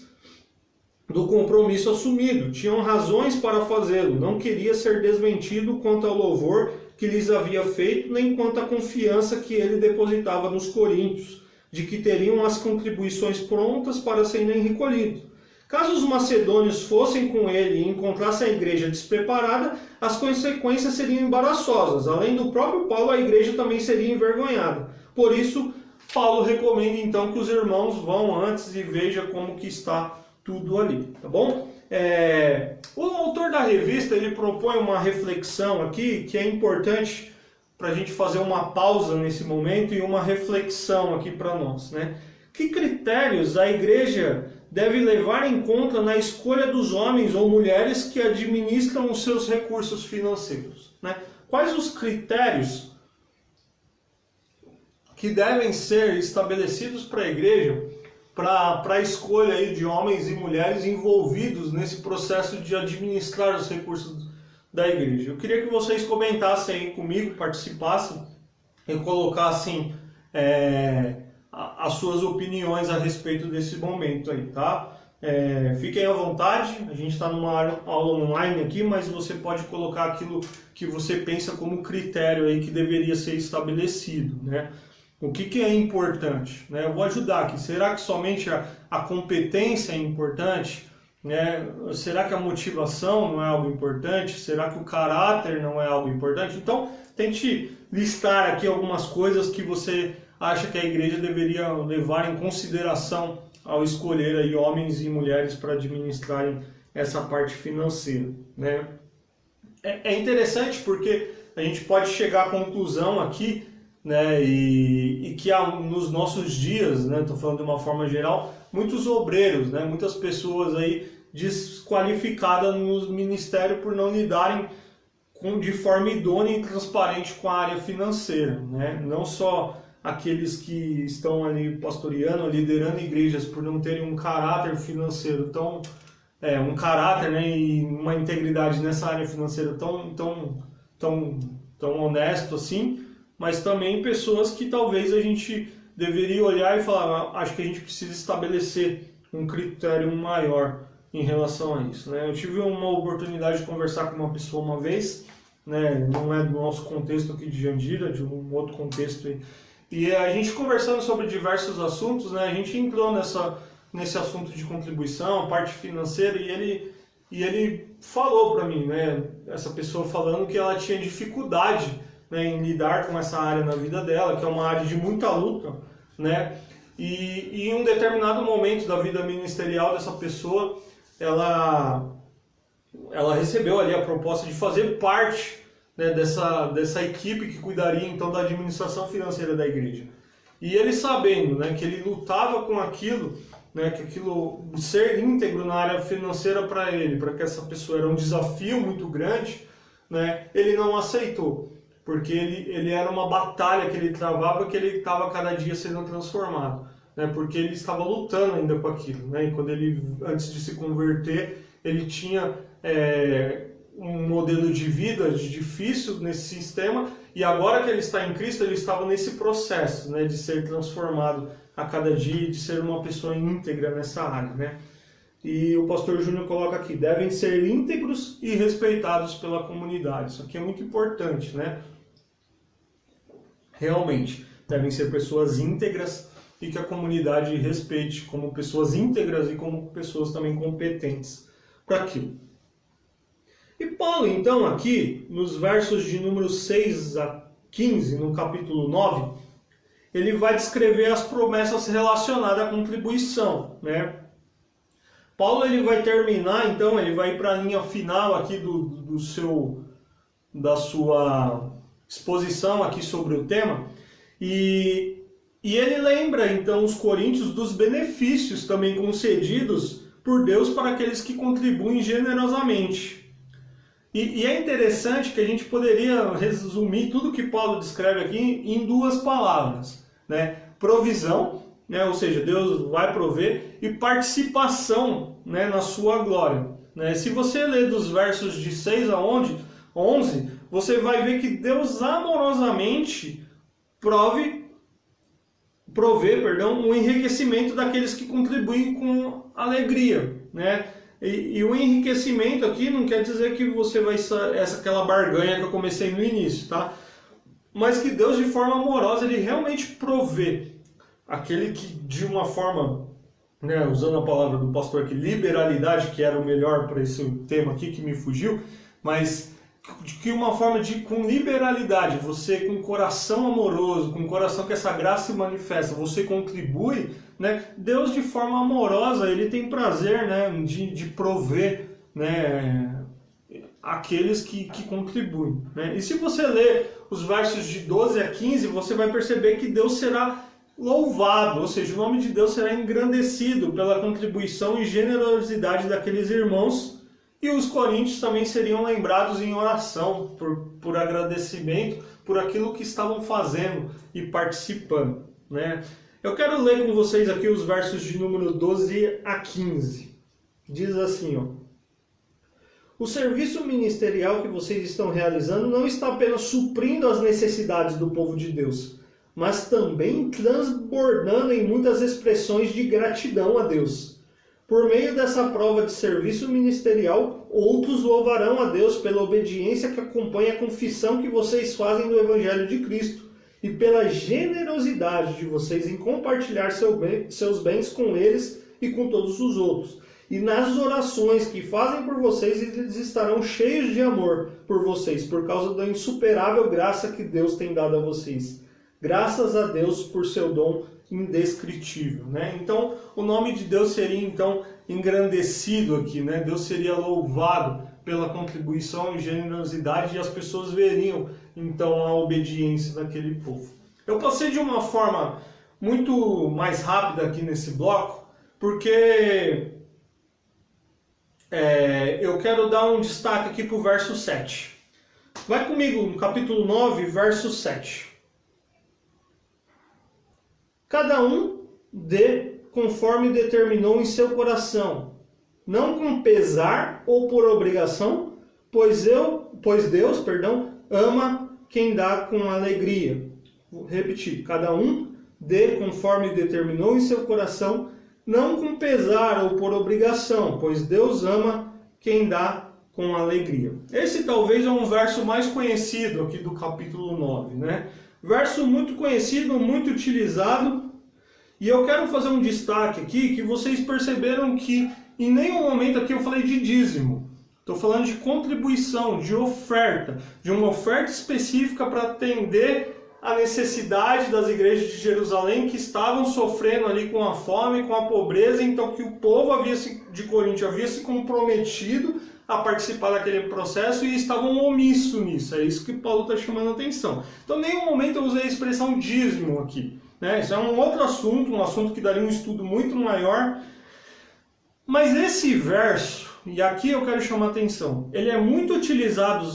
do compromisso assumido. Tinham razões para fazê-lo. Não queria ser desmentido quanto ao louvor que lhes havia feito, nem quanto à confiança que ele depositava nos coríntios, de que teriam as contribuições prontas para serem recolhidas. Caso os macedônios fossem com ele e encontrassem a igreja despreparada, as consequências seriam embaraçosas. Além do próprio Paulo, a igreja também seria envergonhada. Por isso, Paulo recomenda então que os irmãos vão antes e vejam como que está tudo ali, tá bom? O autor da revista, ele propõe uma reflexão aqui que é importante para a gente fazer uma pausa nesse momento e uma reflexão aqui para nós, né? Que critérios a igreja deve levar em conta na escolha dos homens ou mulheres que administram os seus recursos financeiros, né? Quais os critérios que devem ser estabelecidos para a igreja para a escolha aí de homens e mulheres envolvidos nesse processo de administrar os recursos da igreja? Eu queria que vocês comentassem aí comigo, participassem e colocassem as suas opiniões a respeito desse momento aí, tá? Fiquem à vontade, a gente está numa aula online aqui, mas você pode colocar aquilo que você pensa como critério aí que deveria ser estabelecido, né? O que é importante, né? Eu vou ajudar aqui. Será que somente a competência é importante? Né? Será que a motivação não é algo importante? Será que o caráter não é algo importante? Então, tente listar aqui algumas coisas que você acha que a igreja deveria levar em consideração ao escolher aí homens e mulheres para administrarem essa parte financeira, né? É interessante porque a gente pode chegar à conclusão aqui, né, e que nos nossos dias, né, estou falando de uma forma geral, muitos obreiros, né, muitas pessoas aí desqualificadas no ministério por não lidarem de forma idônea e transparente com a área financeira, né? Não só aqueles que estão ali pastoreando, liderando igrejas por não terem um caráter financeiro tão um caráter, né, e uma integridade nessa área financeira tão honesto assim, mas também pessoas que talvez a gente deveria olhar e falar, acho que a gente precisa estabelecer um critério maior em relação a isso, né? Eu tive uma oportunidade de conversar com uma pessoa uma vez, né, não é do nosso contexto aqui de Jandira, de um outro contexto aí, e a gente conversando sobre diversos assuntos, né, a gente entrou nesse assunto de contribuição, parte financeira, e ele falou para mim, né, essa pessoa falando que ela tinha dificuldade, né, em lidar com essa área na vida dela, que é uma área de muita luta, né, e em um determinado momento da vida ministerial dessa pessoa, ela recebeu ali a proposta de fazer parte, né, dessa equipe que cuidaria então da administração financeira da igreja. E ele sabendo, né, que ele lutava com aquilo, né, que aquilo, ser íntegro na área financeira para ele, para que essa pessoa era um desafio muito grande, né, ele não aceitou, porque ele era uma batalha que ele travava, que ele estava cada dia sendo transformado, né, porque ele estava lutando ainda com aquilo, né, e quando ele, antes de se converter, ele tinha um modelo de vida difícil nesse sistema, e agora que ele está em Cristo, ele estava nesse processo, né, de ser transformado a cada dia, de ser uma pessoa íntegra nessa área, né? E o pastor Júnior coloca aqui, devem ser íntegros e respeitados pela comunidade. Isso aqui é muito importante, né? Realmente, devem ser pessoas íntegras e que a comunidade respeite como pessoas íntegras e como pessoas também competentes para aquilo. E Paulo, então, aqui, nos versos de número 6 a 15, no capítulo 9, ele vai descrever as promessas relacionadas à contribuição, né? Paulo ele vai terminar, então, ele vai para a linha final aqui da sua exposição aqui sobre o tema, e ele lembra, então, os coríntios dos benefícios também concedidos por Deus para aqueles que contribuem generosamente. E é interessante que a gente poderia resumir tudo que Paulo descreve aqui em duas palavras, né? Provisão, né? Ou seja, Deus vai prover, e participação, né, na sua glória, né? Se você ler dos versos de 6 a 11, você vai ver que Deus amorosamente provê o enriquecimento daqueles que contribuem com alegria, né? E o enriquecimento aqui não quer dizer que você vai aquela barganha que eu comecei no início, tá? Mas que Deus, de forma amorosa, ele realmente provê aquele que, de uma forma, né, usando a palavra do pastor aqui, liberalidade, que era o melhor para esse tema aqui que me fugiu, mas que uma forma com liberalidade, você com coração amoroso, com coração que essa graça se manifesta, você contribui, né? Deus, de forma amorosa, ele tem prazer, né, de prover, né, aqueles que contribuem, né? E se você ler os versos de 12 a 15, você vai perceber que Deus será louvado, ou seja, o nome de Deus será engrandecido pela contribuição e generosidade daqueles irmãos, e os coríntios também seriam lembrados em oração por agradecimento por aquilo que estavam fazendo e participando, né? Eu quero ler com vocês aqui os versos de número 12 a 15. Diz assim, ó: o serviço ministerial que vocês estão realizando não está apenas suprindo as necessidades do povo de Deus, mas também transbordando em muitas expressões de gratidão a Deus. Por meio dessa prova de serviço ministerial, outros louvarão a Deus pela obediência que acompanha a confissão que vocês fazem do Evangelho de Cristo e pela generosidade de vocês em compartilhar seus bens com eles e com todos os outros. E nas orações que fazem por vocês, eles estarão cheios de amor por vocês, por causa da insuperável graça que Deus tem dado a vocês. Graças a Deus por seu dom indescritível, né? Então, o nome de Deus seria então engrandecido aqui, né? Deus seria louvado pela contribuição e generosidade, e as pessoas veriam então a obediência daquele povo. Eu passei de uma forma muito mais rápida aqui nesse bloco, porque eu quero dar um destaque aqui para o verso 7. Vai comigo no capítulo 9, verso 7. Cada um dê conforme determinou em seu coração, não com pesar ou por obrigação, pois Deus ama quem dá com alegria. Vou repetir. Cada um dê conforme determinou em seu coração, não com pesar ou por obrigação, pois Deus ama quem dá com alegria. Esse talvez é um verso mais conhecido aqui do capítulo 9, né? Verso muito conhecido, muito utilizado. E eu quero fazer um destaque aqui, que vocês perceberam que em nenhum momento aqui eu falei de dízimo. Estou falando de contribuição, de oferta, de uma oferta específica para atender a necessidade das igrejas de Jerusalém que estavam sofrendo ali com a fome, com a pobreza, então que o povo de Corinto havia se comprometido a participar daquele processo e estavam omissos nisso. É isso que Paulo está chamando a atenção. Então, em nenhum momento eu usei a expressão dízimo aqui, né? Isso é um outro assunto, um assunto que daria um estudo muito maior. Mas esse verso, e aqui eu quero chamar a atenção, ele é muito utilizado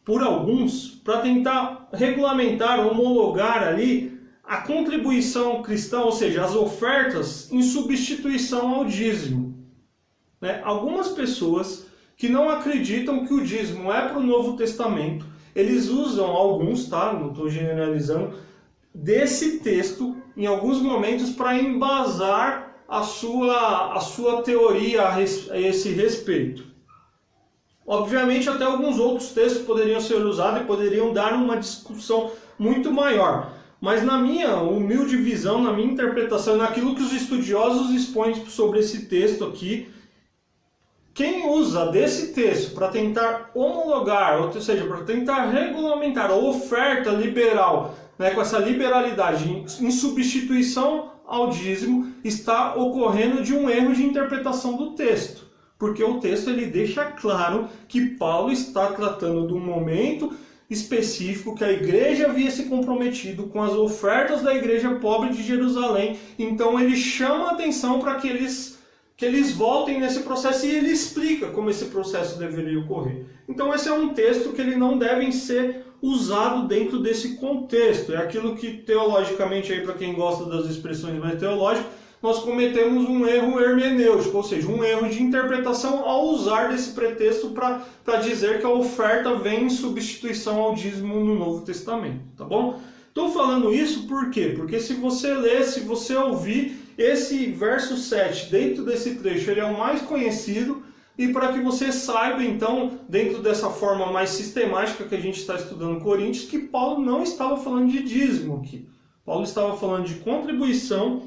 por alguns para tentar regulamentar, homologar ali a contribuição cristã, ou seja, as ofertas em substituição ao dízimo. Né? Algumas pessoas que não acreditam que o dízimo é para o Novo Testamento, eles usam alguns, tá? Não estou generalizando, desse texto em alguns momentos para embasar a sua teoria a esse respeito. Obviamente, até alguns outros textos poderiam ser usados e poderiam dar uma discussão muito maior. Mas na minha humilde visão, na minha interpretação, naquilo que os estudiosos expõem sobre esse texto aqui, quem usa desse texto para tentar homologar, ou seja, para tentar regulamentar a oferta liberal, né, com essa liberalidade em substituição ao dízimo, está ocorrendo de um erro de interpretação do texto. Porque o texto ele deixa claro que Paulo está tratando de um momento específico que a igreja havia se comprometido com as ofertas da igreja pobre de Jerusalém. Então ele chama a atenção para que eles voltem nesse processo, e ele explica como esse processo deveria ocorrer. Então esse é um texto que ele não deve ser usado dentro desse contexto. É aquilo que teologicamente, para quem gosta das expressões mais teológicas, nós cometemos um erro hermenêutico, ou seja, um erro de interpretação ao usar desse pretexto para dizer que a oferta vem em substituição ao dízimo no Novo Testamento, tá bom? Estou falando isso por quê? Porque se você ler, se você ouvir, esse verso 7 dentro desse trecho, ele é o mais conhecido, e para que você saiba, então, dentro dessa forma mais sistemática que a gente está estudando Coríntios, que Paulo não estava falando de dízimo aqui. Paulo estava falando de contribuição,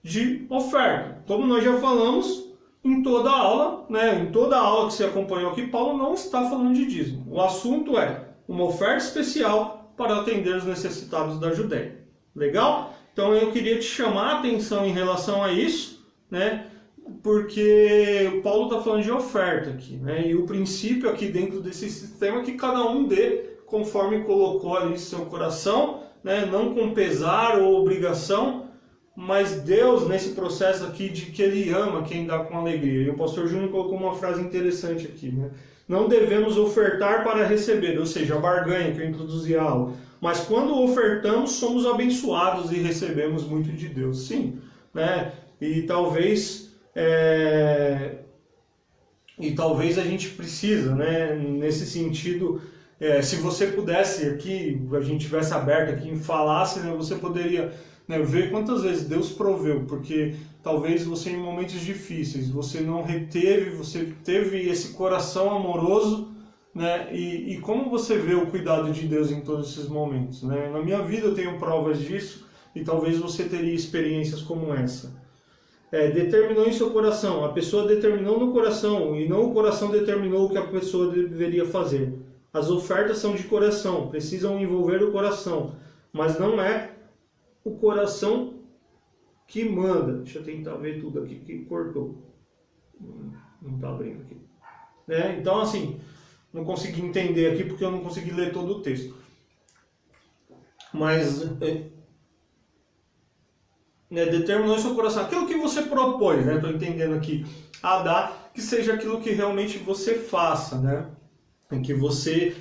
de oferta. Como nós já falamos em toda a aula, né, em toda a aula que você acompanhou aqui, Paulo não está falando de dízimo. O assunto é uma oferta especial para atender os necessitados da Judéia. Legal? Então eu queria te chamar a atenção em relação a isso, né, porque Paulo está falando de oferta aqui, né, e o princípio aqui dentro desse sistema é que cada um dê conforme colocou ali em seu coração, né, não com pesar ou obrigação, mas Deus nesse processo aqui de que Ele ama quem dá com alegria. E o pastor Júnior colocou uma frase interessante aqui, né? Não devemos ofertar para receber, ou seja, a barganha que eu introduzi a aula. Mas quando ofertamos, somos abençoados e recebemos muito de Deus. Sim, né? E talvez a gente precisa, né? Nesse sentido, se você pudesse aqui, a gente tivesse aberto aqui e falasse, né, você poderia, né, ver quantas vezes Deus proveu, porque talvez você em momentos difíceis, você não reteve, você teve esse coração amoroso, né, e como você vê o cuidado de Deus em todos esses momentos, né? Na minha vida eu tenho provas disso, e talvez você teria experiências como essa. Determinou em seu coração, a pessoa determinou no coração, e não o coração determinou o que a pessoa deveria fazer. As ofertas são de coração, precisam envolver o coração, mas não é o coração que manda. Deixa eu tentar ver tudo aqui que cortou. Não está abrindo aqui. Então, assim, não consegui entender aqui porque eu não consegui ler todo o texto. Mas determinou em seu coração aquilo que você propõe, né? Estou entendendo aqui, a dar, que seja aquilo que realmente você faça, né? Que você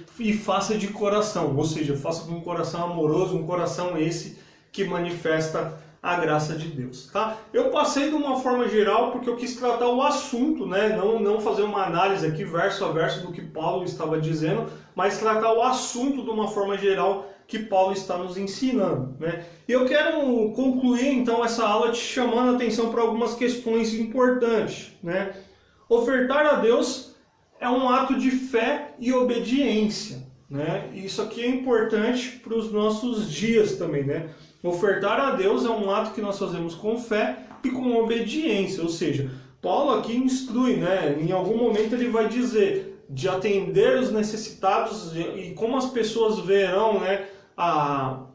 faça de coração, ou seja, faça com um coração amoroso, um coração esse que manifesta a graça de Deus, tá? Eu passei de uma forma geral porque eu quis tratar o assunto, né? Não fazer uma análise aqui verso a verso do que Paulo estava dizendo, mas tratar o assunto de uma forma geral que Paulo está nos ensinando, né? E eu quero concluir então essa aula te chamando a atenção para algumas questões importantes, né? Ofertar a Deus é um ato de fé e obediência, né? Isso aqui é importante para os nossos dias também, né? Ofertar a Deus é um ato que nós fazemos com fé e com obediência, ou seja, Paulo aqui instrui, né? Em algum momento ele vai dizer de atender os necessitados e como as pessoas verão, né, a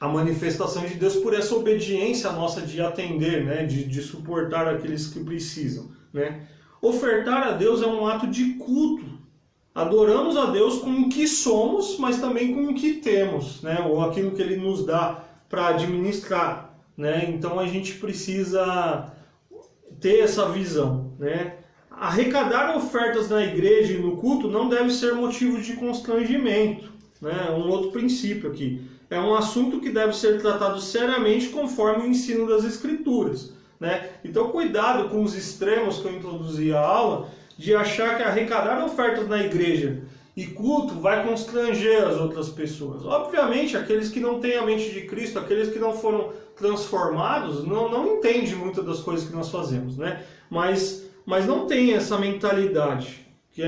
manifestação de Deus por essa obediência nossa de atender, né, de suportar aqueles que precisam, né? Ofertar a Deus é um ato de culto. Adoramos a Deus com o que somos, mas também com o que temos, né? Ou aquilo que Ele nos dá para administrar, né? Então a gente precisa ter essa visão, né? Arrecadar ofertas na igreja e no culto não deve ser motivo de constrangimento, né? Um outro princípio aqui. É um assunto que deve ser tratado seriamente conforme o ensino das Escrituras, né? Então cuidado com os extremos que eu introduzi a aula, de achar que arrecadar ofertas na igreja e culto vai constranger as outras pessoas. Obviamente, aqueles que não têm a mente de Cristo, aqueles que não foram transformados, não entendem muitas das coisas que nós fazemos, né? Mas não tem essa mentalidade que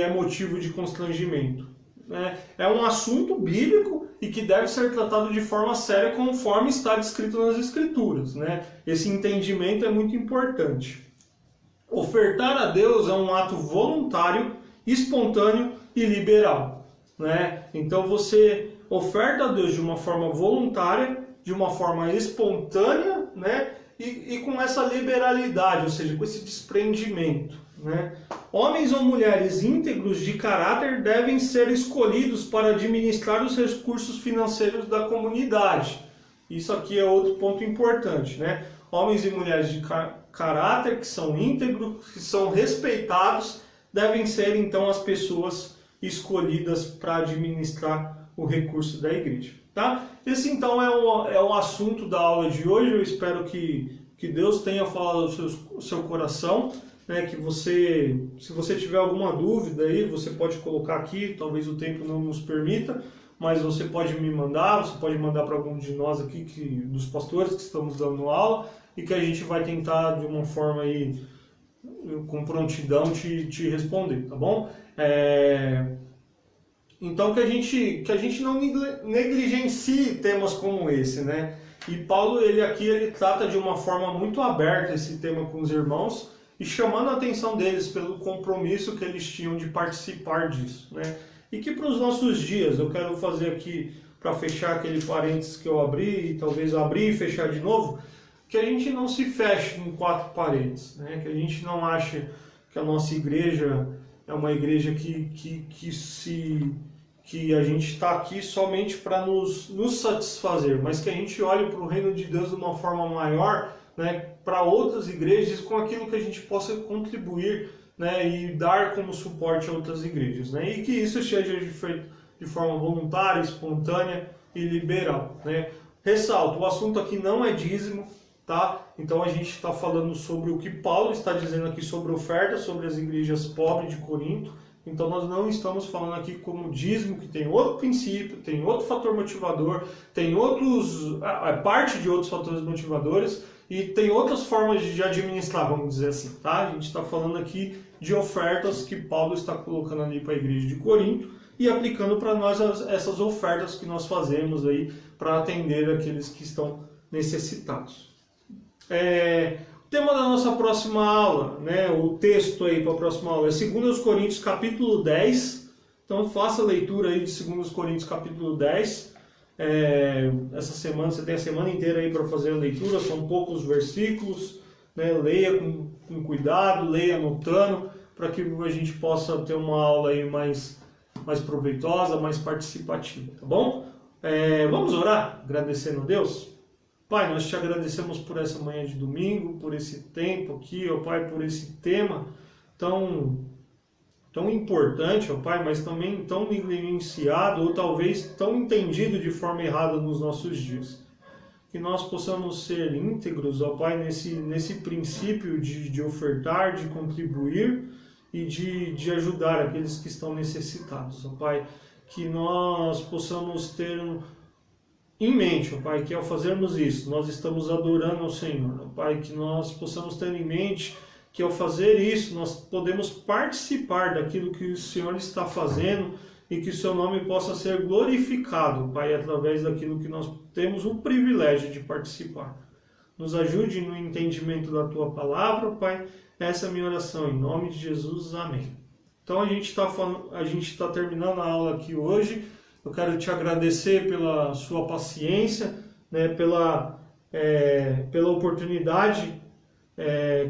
é motivo de constrangimento, né? É um assunto bíblico e que deve ser tratado de forma séria conforme está descrito nas Escrituras, né? Esse entendimento é muito importante. Ofertar a Deus é um ato voluntário, espontâneo e liberal, né? Então você oferta a Deus de uma forma voluntária, de uma forma espontânea, né? E com essa liberalidade, ou seja, com esse desprendimento, né? Homens ou mulheres íntegros de caráter devem ser escolhidos para administrar os recursos financeiros da comunidade. Isso aqui é outro ponto importante, né? Homens e mulheres de caráter, que são íntegros, que são respeitados, devem ser então as pessoas escolhidas para administrar o recurso da igreja, tá? Esse então é o assunto da aula de hoje. Eu espero que Deus tenha falado ao seu coração, né? Que você, se você tiver alguma dúvida aí, você pode colocar aqui, talvez o tempo não nos permita, mas você pode me mandar, você pode mandar para algum de nós aqui, dos pastores que estamos dando aula, e que a gente vai tentar de uma forma aí, com prontidão, te responder, tá bom? Então que a gente não negligencie temas como esse, né? E Paulo, ele trata de uma forma muito aberta esse tema com os irmãos, e chamando a atenção deles pelo compromisso que eles tinham de participar disso, né? E que para os nossos dias, eu quero fazer aqui, para fechar aquele parênteses que eu abri, e talvez abrir e fechar de novo, que a gente não se feche em quatro paredes, né? Que a gente não ache que a nossa igreja é uma igreja que que a gente está aqui somente para nos satisfazer, mas que a gente olhe para o reino de Deus de uma forma maior, né, para outras igrejas, com aquilo que a gente possa contribuir, né, e dar como suporte a outras igrejas, né, e que isso seja feito de forma voluntária, espontânea e liberal, né. Ressalto, o assunto aqui não é dízimo, tá? Então a gente está falando sobre o que Paulo está dizendo aqui sobre oferta, sobre as igrejas pobres de Corinto. Então nós não estamos falando aqui como dízimo, que tem outro princípio, tem outro fator motivador, tem parte de outros fatores motivadores e tem outras formas de administrar, vamos dizer assim, tá? A gente está falando aqui de ofertas que Paulo está colocando ali para a igreja de Corinto e aplicando para nós essas ofertas que nós fazemos aí para atender aqueles que estão necessitados. O tema da nossa próxima aula, né, o texto aí para a próxima aula é 2 Coríntios capítulo 10. Então faça a leitura aí de 2 Coríntios capítulo 10. Essa semana, você tem a semana inteira aí para fazer a leitura, são poucos versículos, né, leia com cuidado, leia anotando, para que a gente possa ter uma aula aí mais proveitosa, mais participativa, tá bom? Vamos orar, agradecendo a Deus? Pai, nós te agradecemos por essa manhã de domingo, por esse tempo aqui, ó Pai, por esse tema tão importante, ó Pai, mas também tão negligenciado ou talvez tão entendido de forma errada nos nossos dias. Que nós possamos ser íntegros, ó Pai, nesse princípio de ofertar, de contribuir e de ajudar aqueles que estão necessitados, ó Pai. Que nós possamos ter em mente, ó Pai, que ao fazermos isso, nós estamos adorando ao Senhor, ó Pai, que nós possamos ter em mente que ao fazer isso, nós podemos participar daquilo que o Senhor está fazendo e que o seu nome possa ser glorificado, Pai, através daquilo que nós temos o privilégio de participar. Nos ajude no entendimento da Tua Palavra, Pai, essa é a minha oração, em nome de Jesus, amém. Então a gente está terminando a aula aqui hoje. Eu quero te agradecer pela sua paciência, né, pela oportunidade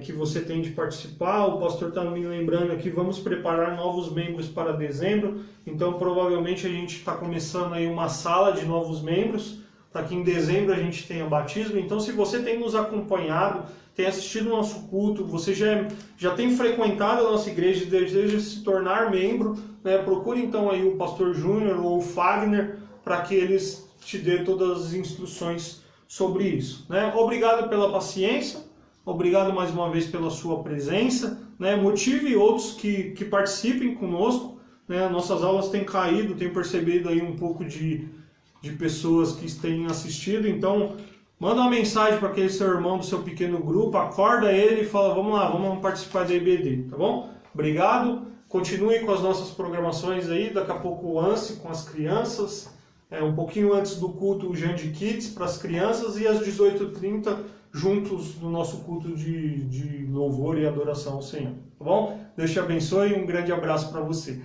que você tem de participar. O pastor está me lembrando aqui, vamos preparar novos membros para dezembro. Então provavelmente a gente está começando aí uma sala de novos membros, para que em dezembro a gente tenha batismo. Então se você tem nos acompanhado, tem assistido o nosso culto, você já tem frequentado a nossa igreja e deseja se tornar membro, né, procure então aí o pastor Júnior ou o Fagner para que eles te dêem todas as instruções sobre isso, né? Obrigado pela paciência, obrigado mais uma vez pela sua presença, né? Motive outros que participem conosco, né? Nossas aulas têm caído, tenho percebido aí um pouco de pessoas que têm assistido, então manda uma mensagem para aquele seu irmão do seu pequeno grupo, acorda ele e fala, vamos lá, vamos participar da EBD, tá bom? Obrigado, continue com as nossas programações aí, daqui a pouco o lance com as crianças, um pouquinho antes do culto o Jand Kids para as crianças e às 18h30 juntos no nosso culto de louvor e adoração ao Senhor, tá bom? Deus te abençoe e um grande abraço para você.